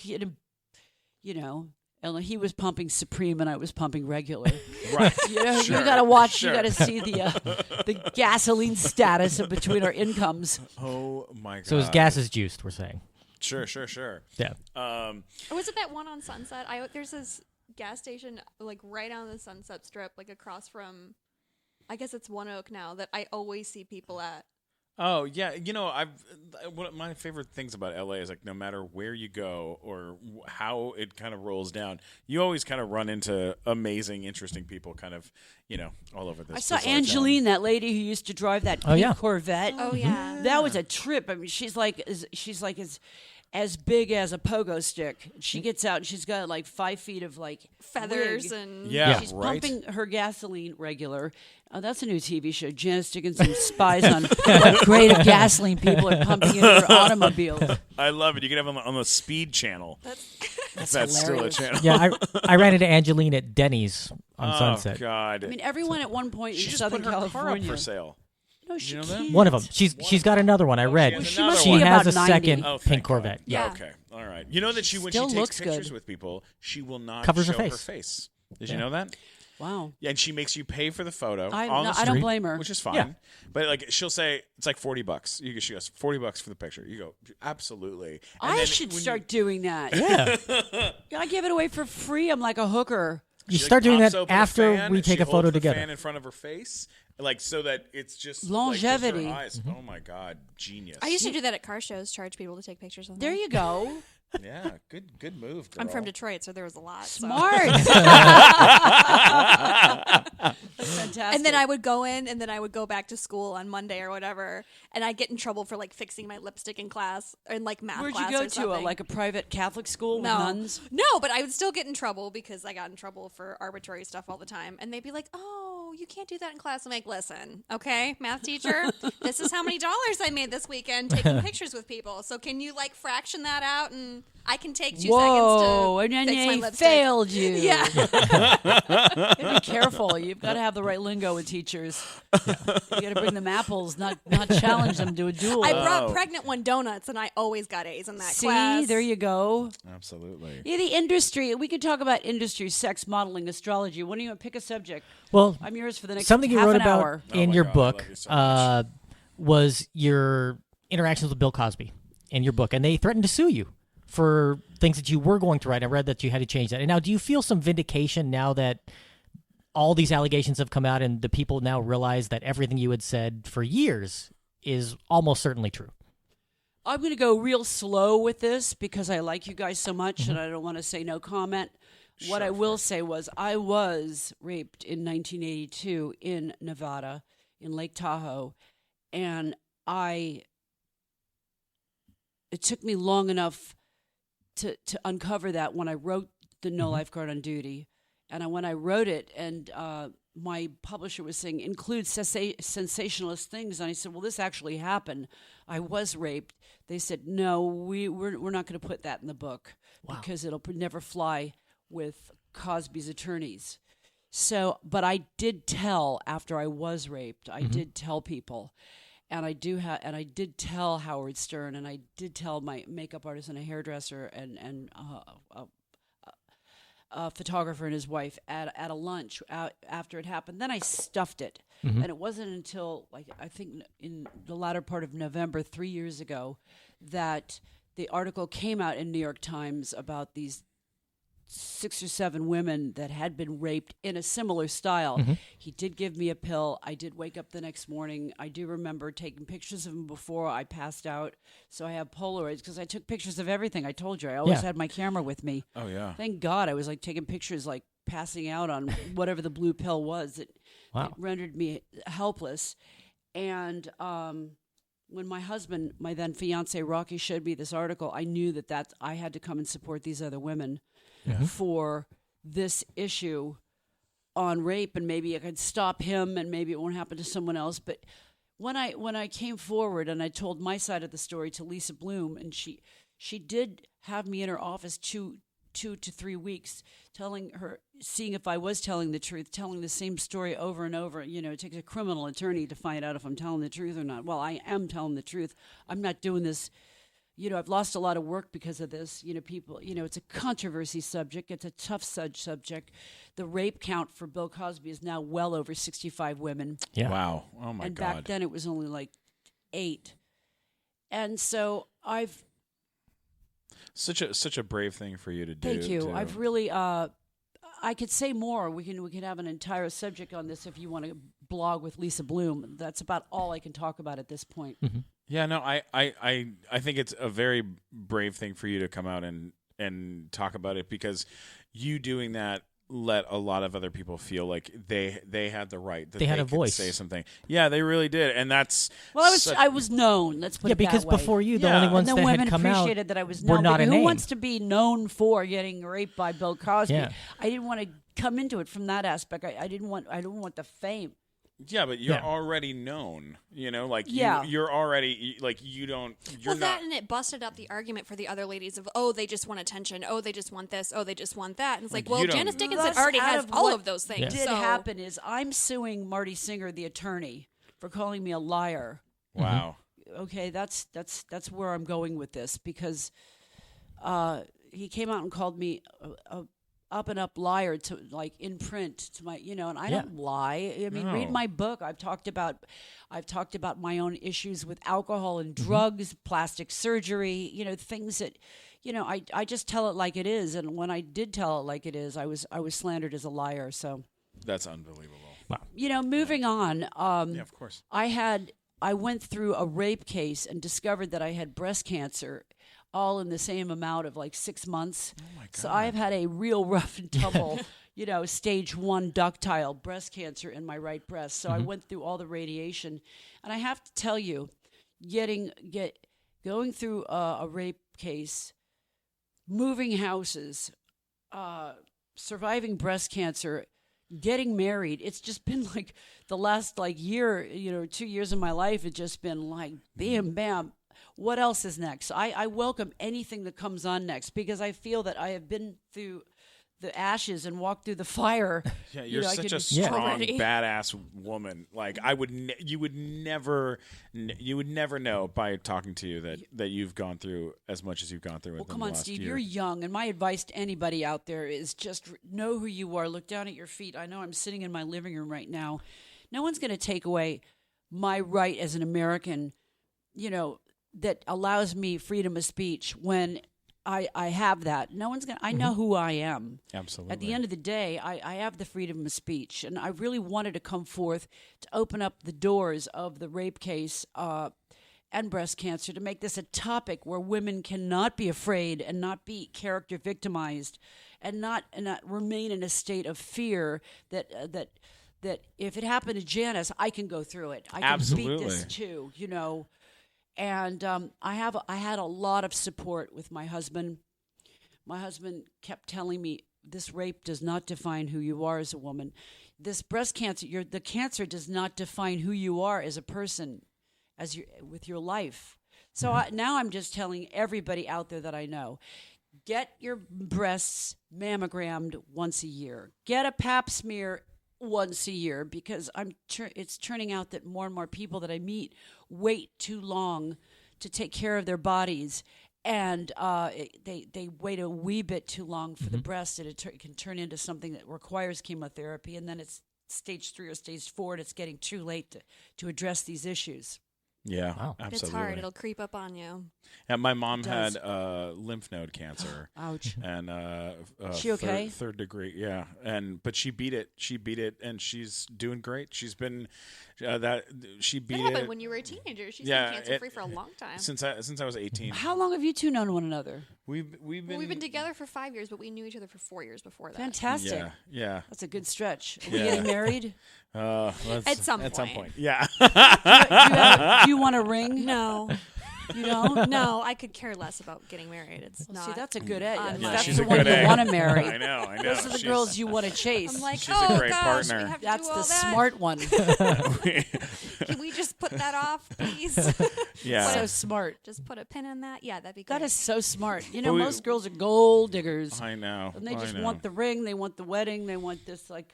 and he was pumping Supreme and I was pumping regular. Right. You Sure, got to watch. sure. You got to see the gasoline status of between our incomes. Oh my god. so his gas is juiced, we're saying. Sure. Yeah. Was it that one on Sunset? There's this gas station like right on the Sunset Strip, like across from, I guess it's One Oak now, that I always see people at. Oh yeah, one of my favorite things about LA is like no matter where you go or how it kind of rolls down, you always kind of run into amazing, interesting people, kind of all over this. I saw bizarre Angeline, town. that lady who used to drive that pink yeah. Corvette. Oh yeah. That was a trip. I mean, she's like as as big as a pogo stick. She gets out and she's got like 5 feet of like Feathers wig. and Yeah, She's right. pumping her gasoline regular. That's a new TV show. Janice Dickinson spies on what grade of gasoline people are pumping into their automobiles. I love it. You can have it on the Speed channel. That's still a hilarious. channel. Yeah, I ran into Angeline at Denny's on Sunset. Oh God. I mean, everyone at one point she in just Southern put her California. car up for sale. No, she you know that? can't. One of them. She's got another one. I read. she has She another must She be one. about has a 90. second Oh, thank pink God. Corvette. Yeah. Okay. All right. You know that when Still she takes looks pictures good. with people, she will not Covers her show face. her face. Did you know that? Wow. Yeah, and she makes you pay for the photo I on the street, don't blame her. which is fine. Yeah. But like she'll say it's like $40. She goes $40 for the picture. You go absolutely. And I then should when start doing that. Yeah. I give it away for free. I'm like a hooker. You she, start doing pops that open a after fan we and take she a photo holds the together. fan in front of her face, like so that it's just Longevity. Like, just her eyes. Oh my God, genius! I used to do that at car shows, charge people to take pictures of them. There you go. Yeah, good move. Girl. I'm from Detroit, so there was a lot. so- Smart. That's fantastic. And then I would go in, and then I would go back to school on Monday or whatever, and I'd get in trouble for like fixing my lipstick in class or in like math Where'd class you go or to? something. Like a private Catholic school with no, nuns? no, but I would still get in trouble because I got in trouble for arbitrary stuff all the time, and they'd be like, "Oh, you can't do that in class." I'm like, "Listen, okay, math teacher, this is how many dollars I made this weekend taking pictures with people. So can you like fraction that out, and I can take 2 Whoa, seconds to and then fix my they lipstick." failed you. Yeah. You gotta be careful. You've got to have the right lingo with teachers. You got to bring them apples, not challenge them to a duel. I brought pregnant one donuts, and I always got A's in that See, class. there you go. Absolutely. Yeah, the industry. We could talk about industry, sex, modeling, astrology. When do you pick a subject? Well, I'm yours for the next something you half wrote an about hour. in my your God, I book love you so much. was your interactions with Bill Cosby in your book, and they threatened to sue you for things that you were going to write. I read that you had to change that. And now, do you feel some vindication now that all these allegations have come out and the people now realize that everything you had said for years is almost certainly true? I'm going to go real slow with this because I like you guys so much and I don't want to say no comment. What I will say was I was raped in 1982 in Nevada, in Lake Tahoe, and it took me long enough to uncover that when I wrote the No Lifeguard on Duty. And when I wrote it, and my publisher was saying, include sensationalist things. And I said, well, this actually happened. I was raped. They said, no, we're not going to put that in the book because it'll never fly with Cosby's attorneys. So, but I did tell after I was raped. I did tell people. And I did tell Howard Stern, and I did tell my makeup artist and a hairdresser and a photographer and his wife at a lunch after it happened. Then I stuffed it, and it wasn't until like I think in the latter part of November 3 years ago that the article came out in New York Times about these 6 or 7 women that had been raped in a similar style. He did give me a pill. I did wake up the next morning. I do remember taking pictures of him before I passed out. So I have Polaroids because I took pictures of everything. I told you I always had my camera with me. Oh yeah. Thank God I was like taking pictures like passing out on whatever the blue pill was. It rendered me helpless. And when my husband, my then fiance Rocky, showed me this article, I knew that I had to come and support these other women for this issue on rape, and maybe I could stop him, and maybe it won't happen to someone else. But when I came forward and I told my side of the story to Lisa Bloom, and she did have me in her office 2 to 3 weeks, seeing if I was telling the truth, telling the same story over and over. You know, it takes a criminal attorney to find out if I'm telling the truth or not. Well, I am telling the truth. I'm not doing this. You know, I've lost a lot of work because of this. You know, people, it's a controversy subject. It's a tough subject. The rape count for Bill Cosby is now well over 65 women. Yeah. Wow. Oh my and God. back then it was only like 8. And so I've... Such a brave thing for you to do. Thank you. too. I've really... I could say more. We can have an entire subject on this if you want to blog with Lisa Bloom. That's about all I can talk about at this point. Yeah, no, I think it's a very brave thing for you to come out and talk about it, because you doing that let a lot of other people feel like they had the right that They had a could voice. say something. Yeah, they really did, and that's Well, I was known. Let's put Yeah, it because that way. before you, the Yeah. only And ones And that then women had come out appreciated that I was were known. not but a who name. wants to be known for getting raped by Bill Cosby? Yeah. I didn't want to come into it from that aspect. I didn't want the fame. yeah, but you're Yeah. already known. Like Yeah. you're already like you don't. You're Well, not. that and it busted up the argument for the other ladies of, oh, they just want attention. Oh, they just want this. Oh, they just want that. And it's like, Like, well, you don't- Janice Dickinson That's already out has of all what of those things. Yeah. Did so. happen is I'm suing Marty Singer, the attorney, for calling me a liar. Wow. Okay, that's where I'm going with this because he came out and called me a up and up liar to like in print to my and I Yeah. don't lie. I mean, read No. my book. I've talked about my own issues with alcohol and drugs, plastic surgery, things that I just tell it like it is, and when I did tell it like it is, I was slandered as a liar. So That's unbelievable. moving on. Yeah, of course. I went through a rape case and discovered that I had breast cancer, all in the same amount of like 6 months. Oh my God. So I've had a real rough and tumble, stage 1 ductile breast cancer in my right breast. So I went through all the radiation, and I have to tell you, going through a rape case, moving houses, surviving breast cancer, getting married, it's just been like the last year, 2 years of my life, it's just been like bam, bam. What else is next? I welcome anything that comes on next because I feel that I have been through the ashes and walked through the fire. Yeah, you're I such can- a strong, Already. badass woman. Like you would never know by talking to you that you've gone through as much as you've gone through. Well, within come the on, last Steve. year. You're young, and my advice to anybody out there is just know who you are. Look down at your feet. I know I'm sitting in my living room right now. No one's going to take away my right as an American, that allows me freedom of speech when I have that. No one's going to, I know who I am. Absolutely. At the end of the day, I have the freedom of speech, and I really wanted to come forth to open up the doors of the rape case and breast cancer to make this a topic where women cannot be afraid and not be character victimized and not remain in a state of fear that if it happened to Janice, I can go through it. I can beat this Absolutely. too, And I had a lot of support with my husband. My husband kept telling me, this rape does not define who you are as a woman. This breast cancer, the cancer does not define who you are as a person, with your life. So now I'm just telling everybody out there that I know, get your breasts mammogrammed once a year. Get a pap smear once a year, because it's turning out that more and more people that I meet wait too long to take care of their bodies, and they wait a wee bit too long for the breast, and it can turn into something that requires chemotherapy, and then it's stage 3 or stage 4, and it's getting too late to address these issues. Yeah, Wow. absolutely. It's hard. It'll creep up on you. And my mom It does. had lymph node cancer. Ouch. And She okay? third degree, yeah. But she beat it. She beat it, and she's doing great. She's been she beat That happened it when you were a teenager. She's Yeah, been cancer free for a long time. since I was 18. How long have you two known one another? We've been Well, we've been together for 5 years, but we knew each other for 4 years before that. Fantastic. Yeah. That's a good stretch. Are we Yeah. getting married? At some At some point. point, yeah. Do you want a ring? No, You don't? no, I could care less about getting married. It's not. See, that's a good egg. on Yeah, That's she's the a one good you egg. want to marry. I know. Those are the She's- girls you want to chase. I'm like, She's a oh great gosh, partner. we have to That's do all the that. smart one. Can we just put that off, please? Yeah. So smart. Just put a pin in that. Yeah, that'd be great. That is so smart. You But know, we- most girls are gold diggers. I know. And they I just know. want the ring, they want the wedding, they want this, like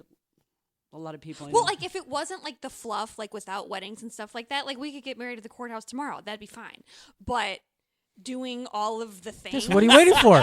a lot of people. I Well, know. like if it wasn't like the fluff, like without weddings and stuff like that, like we could get married at the courthouse tomorrow. That'd be fine. But doing all of the things. Just what are you waiting for?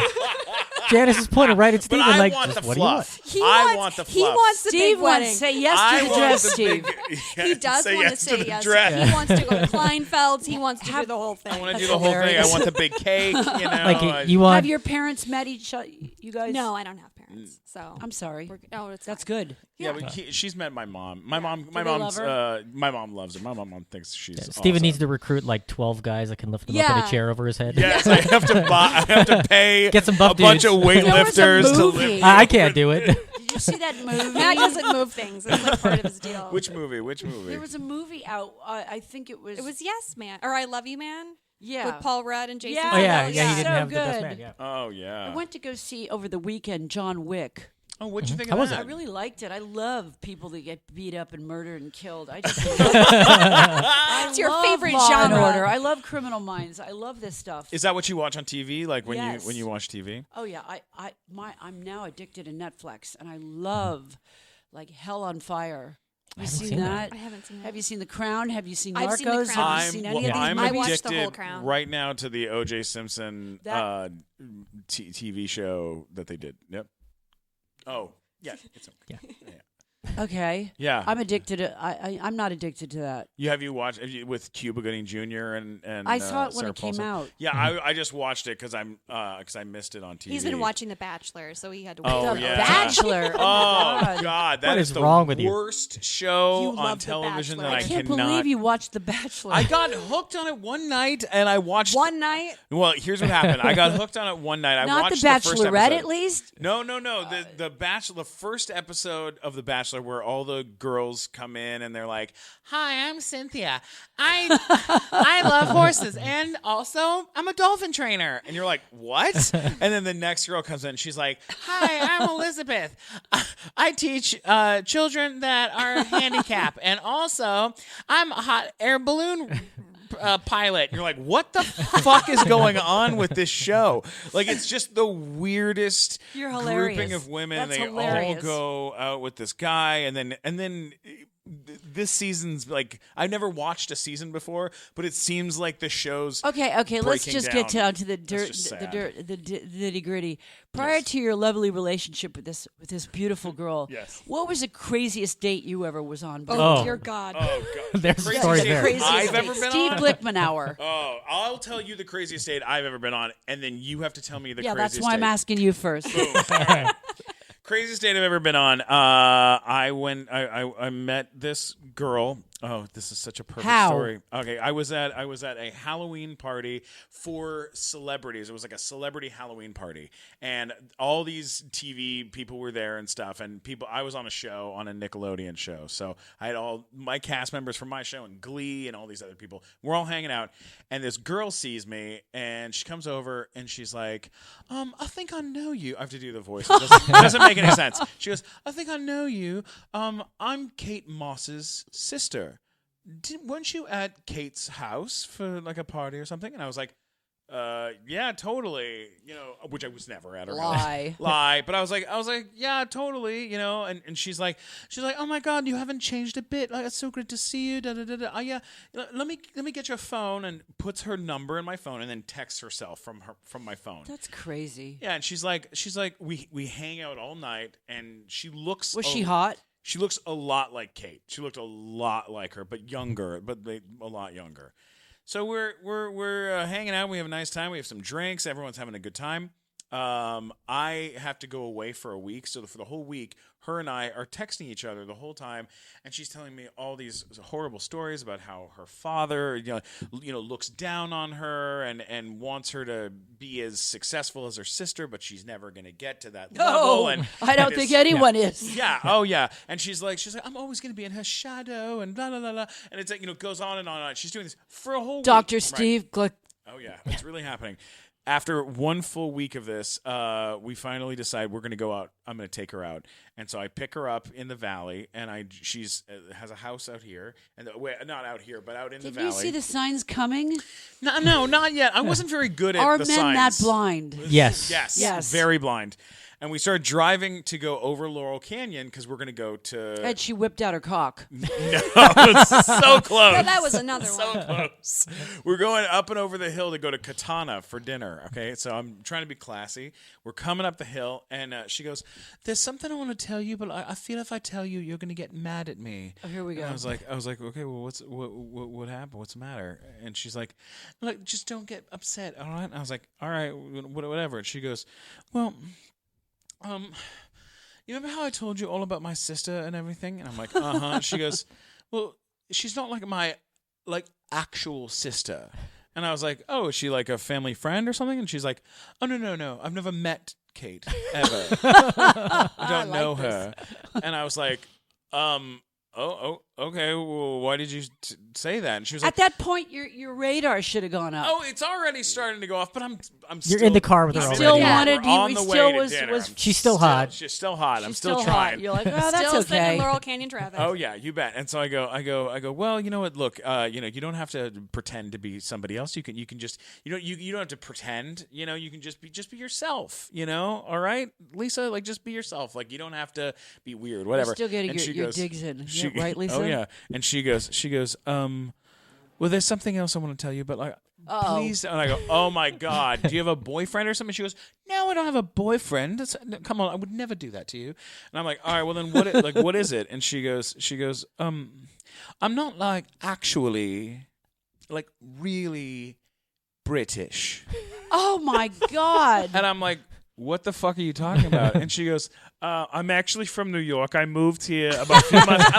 Janice is pointing right at But Steven I like, want just the what do you want? fluff. He I wants, want the fluff. He wants the Steve big wants wedding. to say yes I to the want dress, the Steve. big- He does say want to yes say the yes. dress. He wants to go to Kleinfeld's. He wants to do the whole thing. I want to do That's the whole thing. I hilarious. want the big cake. You know, Like you want Have your parents met each other? You guys? No, I don't have parents. So I'm sorry. no, it's That's fine. good. Yeah, but she's met my mom. My mom they love loves her? my mom loves her. My mom thinks she's Steven awesome. needs to recruit like 12 guys that can lift him up in Yeah. a chair over his head. Yes, I have to pay Get some buff a bunch dudes. of weightlifters to movie. lift. I can't do it. Did you you see that movie? Matt doesn't move things. It's like part of his deal. Which movie? Which movie? There was a movie out. I think it was. It was Yes Man or I Love You Man. Yeah. With Paul Rudd and Jason. Yeah. Oh yeah, Segel. yeah. He didn't So have the best good. man. Yeah. Oh yeah. I went to go see over the weekend John Wick. Oh, what'd you think How of was that? I really liked it. I love people that get beat up and murdered and killed. I just It's your love favorite Law and genre. Order. I love Criminal Minds. I love this stuff. Is that what you watch on TV? Like when Yes. you watch TV? Oh yeah, I'm now addicted to Netflix, and I love like Hell on Fire. Have you haven't seen seen that? I haven't seen that. Have you seen The Crown? Have you seen I've Narcos? seen The Crown. Have you seen any of these I'm I movies? watched the whole addicted Crown. right now to the O.J. Simpson That- TV show that they did. Yep. Oh, yeah. It's okay. Okay. Yeah. I'm addicted to. I'm not addicted to that. Have you watched with Cuba Gooding Jr. and I saw it when Sarah it came Paulson? out. Yeah, I just watched it because I missed it on TV. He's been watching The Bachelor, so he had to wait. Oh, The yeah. Bachelor. Oh God. God, that What is is the wrong with you? worst show You on love The television Bachelor. that I I Can't cannot. believe you watched The Bachelor. I got hooked on it one night, and I watched One night. Well, here's what happened. I got hooked on it one night. I not watched The the first Bachelorette, episode. at least. No. The Bachelor, the first episode of The Bachelor, where all the girls come in and they're like, "Hi, I'm Cynthia. I love horses, and also I'm a dolphin trainer." And you're like, "What?" And then the next girl comes in, and she's like, "Hi, I'm Elizabeth. I teach children that are handicapped, and also I'm a hot air balloon." Pilot. You're like, what the fuck is going on with this show? Like, it's just the weirdest You're hilarious. grouping of women. That's They hilarious. all go out with this guy, and then this season's like, I've never watched a season before, but it seems like the show's Okay. Let's breaking just get down. down to the dirt, just the sad. dirt, the nitty gritty. Prior to your lovely relationship with this beautiful girl, Yes. what was the craziest date you ever was on? Oh, Oh. dear God. Oh god, There's a Craziest story date there. Craziest I've date. ever been Steve on. Glickman hour. Oh, I'll tell you the craziest date I've ever been on, and then you have to tell me the Yeah, craziest that's why I'm date. asking you first. Craziest date I've ever been on. I met this girl. Oh, this is such a perfect How? story. Okay, I was at a Halloween party for celebrities. It was like a celebrity Halloween party, and all these TV people were there and stuff. And I was on a show, on a Nickelodeon show, so I had all my cast members from my show and Glee and all these other people. We're all hanging out, and this girl sees me, and she comes over and she's like, "I think I know you." I have to do the voice. It doesn't make any sense. She goes, "I think I know you. I'm Kate Moss's sister. Weren't you at Kate's house for like a party or something?" And I was like, yeah, totally, which I was never at her house. Lie. But I was like, yeah, totally, and she's like, "Oh my God, you haven't changed a bit. Like, it's so great to see you. Da da da da. Oh yeah, let me get your phone," and puts her number in my phone and then texts herself from my phone. That's crazy. Yeah, and she's like, we hang out all night, and she looks. Was she hot? She looks a lot like Kate. She looked a lot like her, but younger, a lot younger. So we're hanging out. We have a nice time. We have some drinks. Everyone's having a good time. I have to go away for a week. So for the whole week, her and I are texting each other the whole time, and she's telling me all these horrible stories about how her father, looks down on her and wants her to be as successful as her sister, but she's never going to get to that level. No, And I don't think anyone is. Yeah. Oh, yeah. And she's like, "I'm always going to be in her shadow," and blah, blah, blah, blah. And it's like, goes on and on and on. She's doing this for a whole week. Dr. Right. Steve Glick. Oh, yeah. It's really happening. After one full week of this, we finally decide we're going to go out. I'm going to take her out. And so I pick her up in the valley, and she's has a house out here. And not out here, but out in the Did valley. you see the signs coming? No, not yet. I wasn't very good at Are the men signs. that blind? Yes. Yes. Very blind. And we started driving to go over Laurel Canyon because we're going to go to... And she whipped out her cock. No, it's so close. No, that was another So one. close. We're going up and over the hill to go to Katana for dinner. Okay, so I'm trying to be classy. We're coming up the hill, and she goes, "There's something I want to tell you, but I feel if I tell you, you're going to get mad at me." Oh, here we go. And I was like, okay, well, what happened? What's the matter? And she's like, "Look, just don't get upset, all right?" And I was like, "All right, whatever." And she goes, "Well, you remember how I told you all about my sister and everything?" And I'm like, "Uh-huh." She goes, "Well, she's not like my actual sister." And I was like, "Oh, is she like a family friend or something?" And she's like, "Oh, no. I've never met Kate ever. I don't know her. And I was like, okay. Well, why did you say that? And she was like, At that point, your radar should have gone up. oh, it's already starting to go off, but I'm You're still in the car with her I'm already. Still yeah, wanted we're on you. the Still way was to dinner. was. She's still hot. She's still hot. I'm she's still hot. trying. You're like, oh, that's Still sitting in okay. Laurel Canyon traffic. Oh yeah, you bet. And so I go. Well, you know what? Look, you don't have to pretend to be somebody else. You can just, you don't have to pretend. You can just be yourself. All right, Lisa, like just be yourself. Like you don't have to be weird. Whatever. You're still getting And she your goes- digs in, she- yeah, right, Lisa? Oh yeah. And she goes. Well, there's something else I want to tell you, but like. Please, and I go, oh my God, do you have a boyfriend or something? She goes, no, I don't have a boyfriend. Come on, I would never do that to you. And I'm like, all right, well then, what is it? And she goes, I'm not like actually, like really British. Oh my God. And I'm like, what the fuck are you talking about? And she goes, I'm actually from New York. I moved here about a few months. And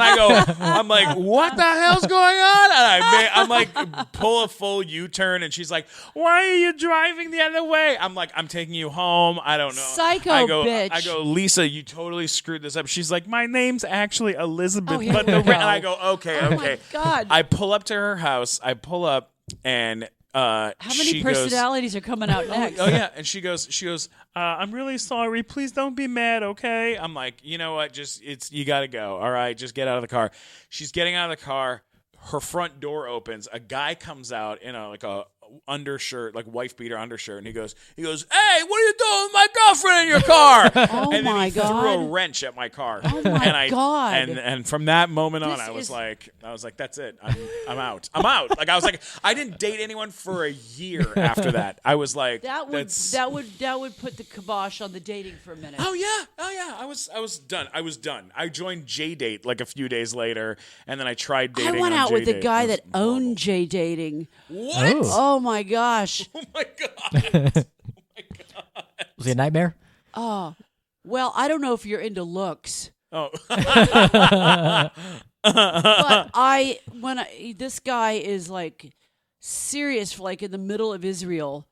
I'm like, what the hell's going on? And I'm like, pull a full U-turn. And she's like, why are you driving the other way? I'm like, I'm taking you home. I don't know. Psycho I bitch. go, Lisa, you totally screwed this up. She's like, my name's actually Elizabeth. Oh, here but we the go. and I go, okay. Oh my God. I pull up to her house. I pull up and How many she goes, personalities are coming out next? oh yeah, and she goes, I'm really sorry. Please don't be mad, okay? I'm like, you know what? You got to go. All right, just get out of the car. She's getting out of the car. Her front door opens. A guy comes out in a undershirt, like wife beater undershirt, and he goes, hey, what are you doing with my girlfriend in your car? Oh and then my he threw God. a wrench at my car. Oh my and God. And from that moment on, This I was is- like, that's it. I'm out. I'm out. Like I was like, I didn't date anyone for a year after that. I was like, That would put the kibosh on the dating for a minute. Oh yeah. I was done. I joined J-Date like a few days later, and then I tried dating. I went on out with a J-Date. guy It was that owned J dating. What? Oh my gosh. Oh my god. Was it a nightmare? Well, I don't know if you're into looks, Oh. but this guy is like serious, like in the middle of Israel,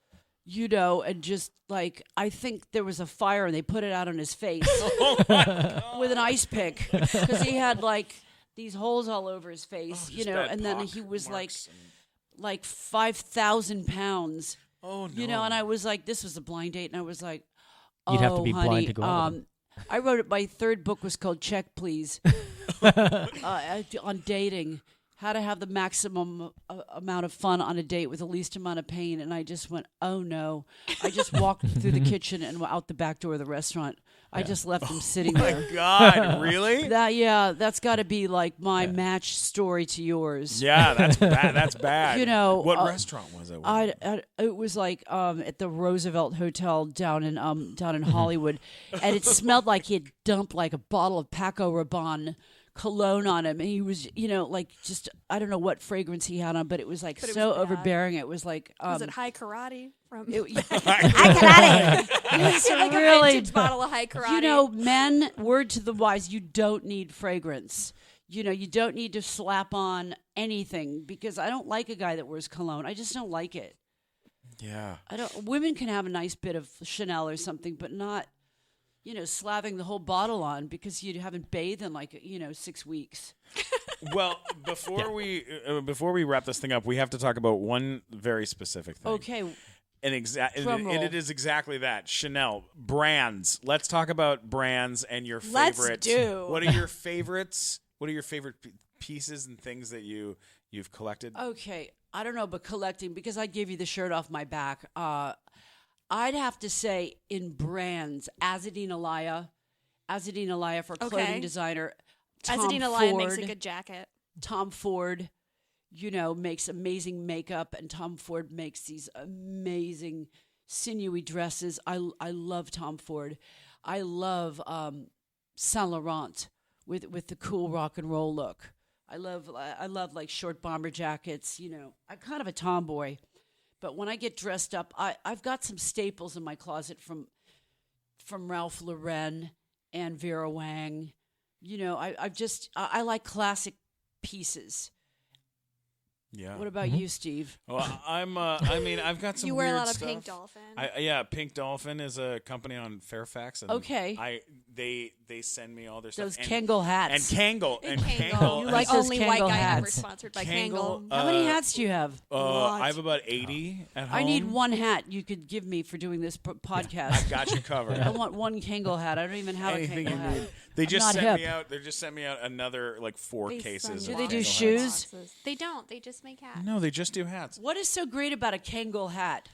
and just like I think there was a fire and they put it out on his face with an ice pick because he had like these holes all over his face, Just bad and then pock he was marks like 5,000 pounds. Oh no. And I was like, this was a blind date, and I was like, You'd have to "Oh, be blind honey, to go out with him. I wrote it. My third book was called Check Please on dating, how to have the maximum amount of fun on a date with the least amount of pain. And I just went, oh no! I just walked through the kitchen and out the back door of the restaurant. I just left him sitting there. My god, really? That's got to be like my match story to yours. Yeah, that's bad. That's bad. What restaurant was it? It was like at the Roosevelt Hotel down in Hollywood, and it smelled like he had dumped like a bottle of Paco Rabanne cologne on him, and he was like just I don't know what fragrance he had on, but it was like But it so was bad. overbearing. It was like Was it high karate from? it, It's like really- a vintage bottle of high karate. men, word to the wise, you don't need fragrance. You don't need to slap on anything because I don't like a guy that wears cologne. I just don't like it. Yeah. Women can have a nice bit of Chanel or something, but not, slapping the whole bottle on because you haven't bathed in 6 weeks. Well, before we wrap this thing up, we have to talk about one very specific thing. Okay. And it is exactly that. Chanel brands. Let's talk about brands and your Let's favorites. do. What are your favorites? What are your favorite pieces and things that you've collected? Okay. I don't know, but collecting, because I gave you the shirt off my back, I'd have to say in brands, Azadine Alaya for clothing Okay. designer. Tom Azadine Alaya Ford, makes a good jacket. Tom Ford, makes amazing makeup, and Tom Ford makes these amazing sinewy dresses. I love Tom Ford. I love Saint Laurent with the cool rock and roll look. I love like short bomber jackets. I'm kind of a tomboy, but when I get dressed up, I've got some staples in my closet from Ralph Lauren and Vera Wang. I like classic pieces. Yeah. What about you, Steve? Well, I mean, I've got some. You wear a weird lot of stuff. Pink Dolphin. Yeah, Pink Dolphin is a company on Fairfax. And Okay. They send me all their stuff. Those And- Kangol hats. And Kangol. And Kangol. Kangol. You The like those only white Kangol guy ever hats. sponsored by Kangol. Kangol. How many hats do you have? I have about 80 at home. I need one hat you could give me for doing this podcast. I've got you covered. I want one Kangol hat. I don't even have Anything a you Kangol hat. need. They I'm just not sent hip. me out. They just sent me out another like 4 They cases. send of Do they do Kangol hats. shoes? boxes. They don't. They just make hats. No, they just do hats. What is so great about a Kangol hat?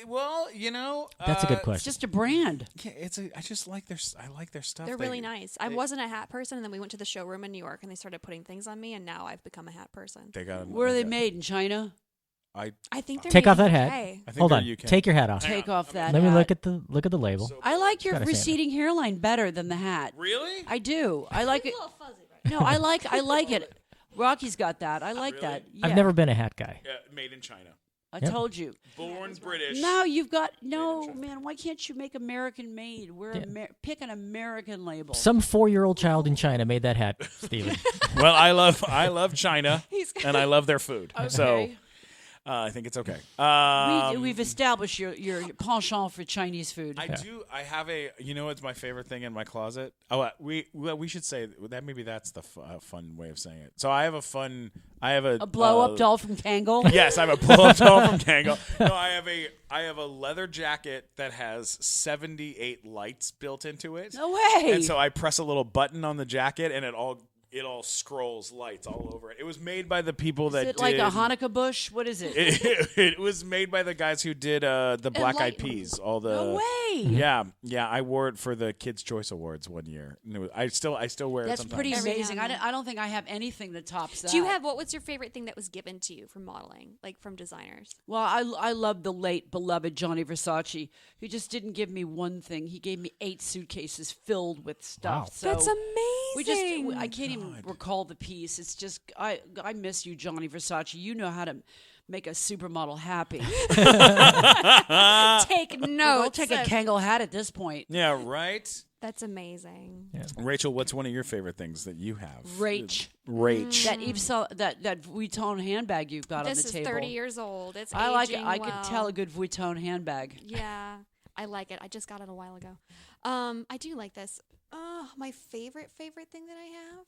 Well, you know, That's a good It's question. just a brand. Yeah, I just like I like their stuff. They're They- really nice. I wasn't a hat person, and then we went to the showroom in New York, and they started putting things on me, and now I've become a hat person. They got. Where are they made? In China? I I think they're Take made off that in hat. UK. I think Hold they're on. UK. Take your hat off. Take off that Let me hat. look at the label. I like your Gotta say it. receding hairline better than the hat. Really? I do. I like it. A little fuzzy, right? No, I like it. Rocky's got that. I like that. Yeah. I've never been a hat guy. Yeah, made in China. I Yep. told you. Born British. Now you've got man. Why can't you make American made? Pick an American label. Some 4-year-old child in China made that hat, Steven. Well, I love China, and I love their food. So Okay. I think it's okay. We've established your penchant for Chinese food. I do. I have a. You know, what's my favorite thing in my closet? Oh, we should say that. Maybe that's the fun way of saying it. So I have a fun. I have A blow up doll from Kangol. Yes, I have a blow up doll from Kangol. No, I have a leather jacket that has 78 lights built into it. No way. And so I press a little button on the jacket, and it all scrolls lights all over it. It was made by the people that Is it did. like a Hanukkah bush? What is it? It was made by the guys who did the Black Eyed Peas. All the No way. Yeah. I wore it for the Kids' Choice Awards one year. And I still wear it That's sometimes. pretty Every amazing. now and then. I don't think I have anything that tops that. Do you have what was your favorite thing that was given to you from modeling, like from designers? Well, I love the late beloved Johnny Versace, who just didn't give me one thing. He gave me 8 suitcases filled with stuff. Wow. So That's amazing. I can't even recall the piece. It's just I miss you, Johnny Versace. You know how to make a supermodel happy. Take I'll notes. take a Kangol hat at this point. Yeah, right? That's amazing. Rachel, what's one of your favorite things that you have? Rach. Rach. That Vuitton handbag you've got This on the is table. 30 years old. It's I like it. aging I well. could tell a good Vuitton handbag. Yeah, I like it. I just got it a while ago. I do like this. My favorite thing that I have.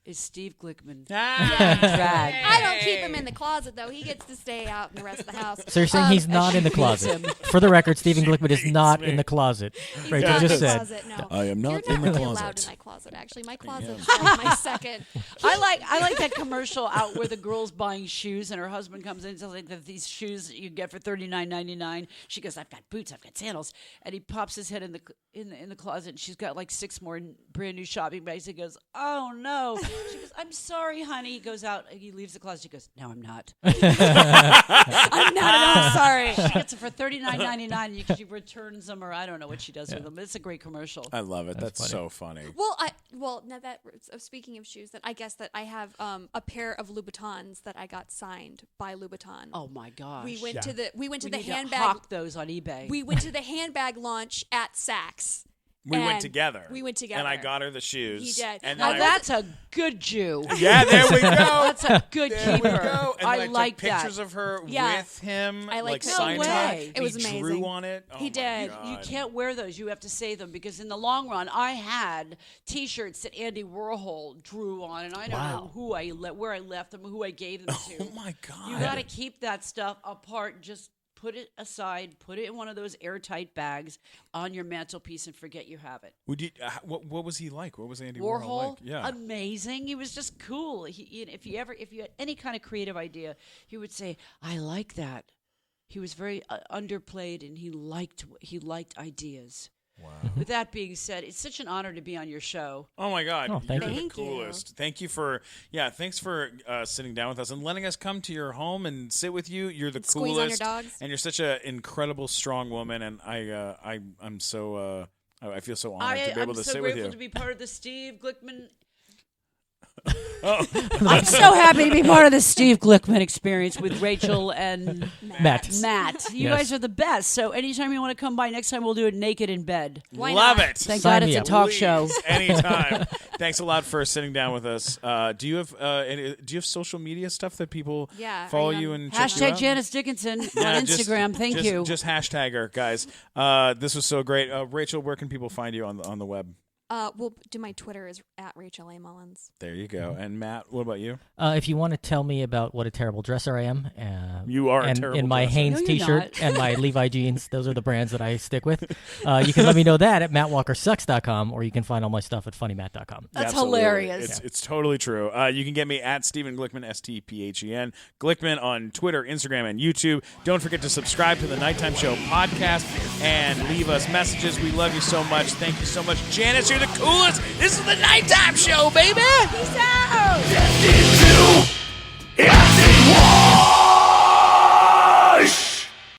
Is Steve Glickman. Ah, Drag. I don't keep him in the closet though. He gets to stay out in the rest of the house. So you're saying he's not in the closet? For the record, Stephen Glickman is not me. in the closet. He's Rachel not just in the said. closet, no. I am not You're in not the really closet. allowed in my closet. Actually, my closet is like my second. I like that commercial out where the girl's buying shoes and her husband comes in and says like that these shoes that you get for $39.99. She goes, I've got boots, I've got sandals, and he pops his head in the closet. And she's got like 6 more brand new shopping bags. He goes, oh no. She goes, I'm sorry, honey. He goes out. He leaves the closet. She goes, no, I'm not. I'm not at all sorry. She gets them for $39.99. She returns them, or I don't know what she does with them. It's a great commercial. I love it. That's so funny. Well, now that speaking of shoes, that I guess that I have a pair of Louboutins that I got signed by Louboutin. Oh my gosh. We went to the We the need to handbag. hawk those on eBay. We went to the handbag launch at Saks. We went And together. we went together. And I got her the shoes. He did. And now then that's a good Jew. yeah, there we go. That's a good There keeper. we go. And I then like took pictures that. of her Yeah. with him. I like like that. signed No it. way. It was He amazing. drew on it. Oh He my did. God. You can't wear those. You have to save them because in the long run, I had T-shirts that Andy Warhol drew on, and I don't know where I left them, who I gave them to. Oh my God. You got to keep that stuff apart. Just put it aside. Put it in one of those airtight bags on your mantelpiece, and forget you have it. Would you? What was he like? What was Andy Warhol Warhol, like? Yeah. amazing. He was just cool. If you had any kind of creative idea, he would say, "I like that." He was very underplayed, and he liked ideas. Wow. With that being said, it's such an honor to be on your show. Oh my God, Oh, thank you're you. the Thank you. coolest. Thank you for thanks for sitting down with us and letting us come to your home and sit with you. You're the And squeeze on your coolest, dogs. and you're such an incredible, strong woman. And I'm so I feel so honored to be able I'm to so sit with grateful you. to be part of the Steve Glickman I'm so happy to be part of the Steve Glickman experience with Rachel and Matt. You Yes. guys are the best. So anytime you want to come by, next time we'll do it naked in bed. Why Love not? it. Thank Sign God me it's a up. talk Please, show. anytime. Thanks a lot for sitting down with us. Do you have social media stuff that people Yeah, are follow you you on- and check you Hashtag out? Janice Dickinson Yeah, on Instagram. Thank you. Just hashtag her, guys. This was so great. Rachel, where can people find you on the web? Well, my Twitter is at Rachel Ann Mullins. There you go. And Matt, what about you? If you want to tell me about what a terrible dresser I am, You are a and terrible in my dresser. Hanes No, you're T-shirt not. and my Levi jeans, those are the brands that I stick with. You can let me know that at mattwalkersucks.com, or you can find all my stuff at funnymatt.com. That's Absolutely. hilarious. It's totally true. You can get me at Stephen Glickman, STPHEN. Glickman on Twitter, Instagram, and YouTube. Don't forget to subscribe to the Nighttime Show podcast and leave us messages. We love you so much. Thank you so much. Janice, you're the coolest. This is the Nighttime Show, baby. Peace out. Yes, it war.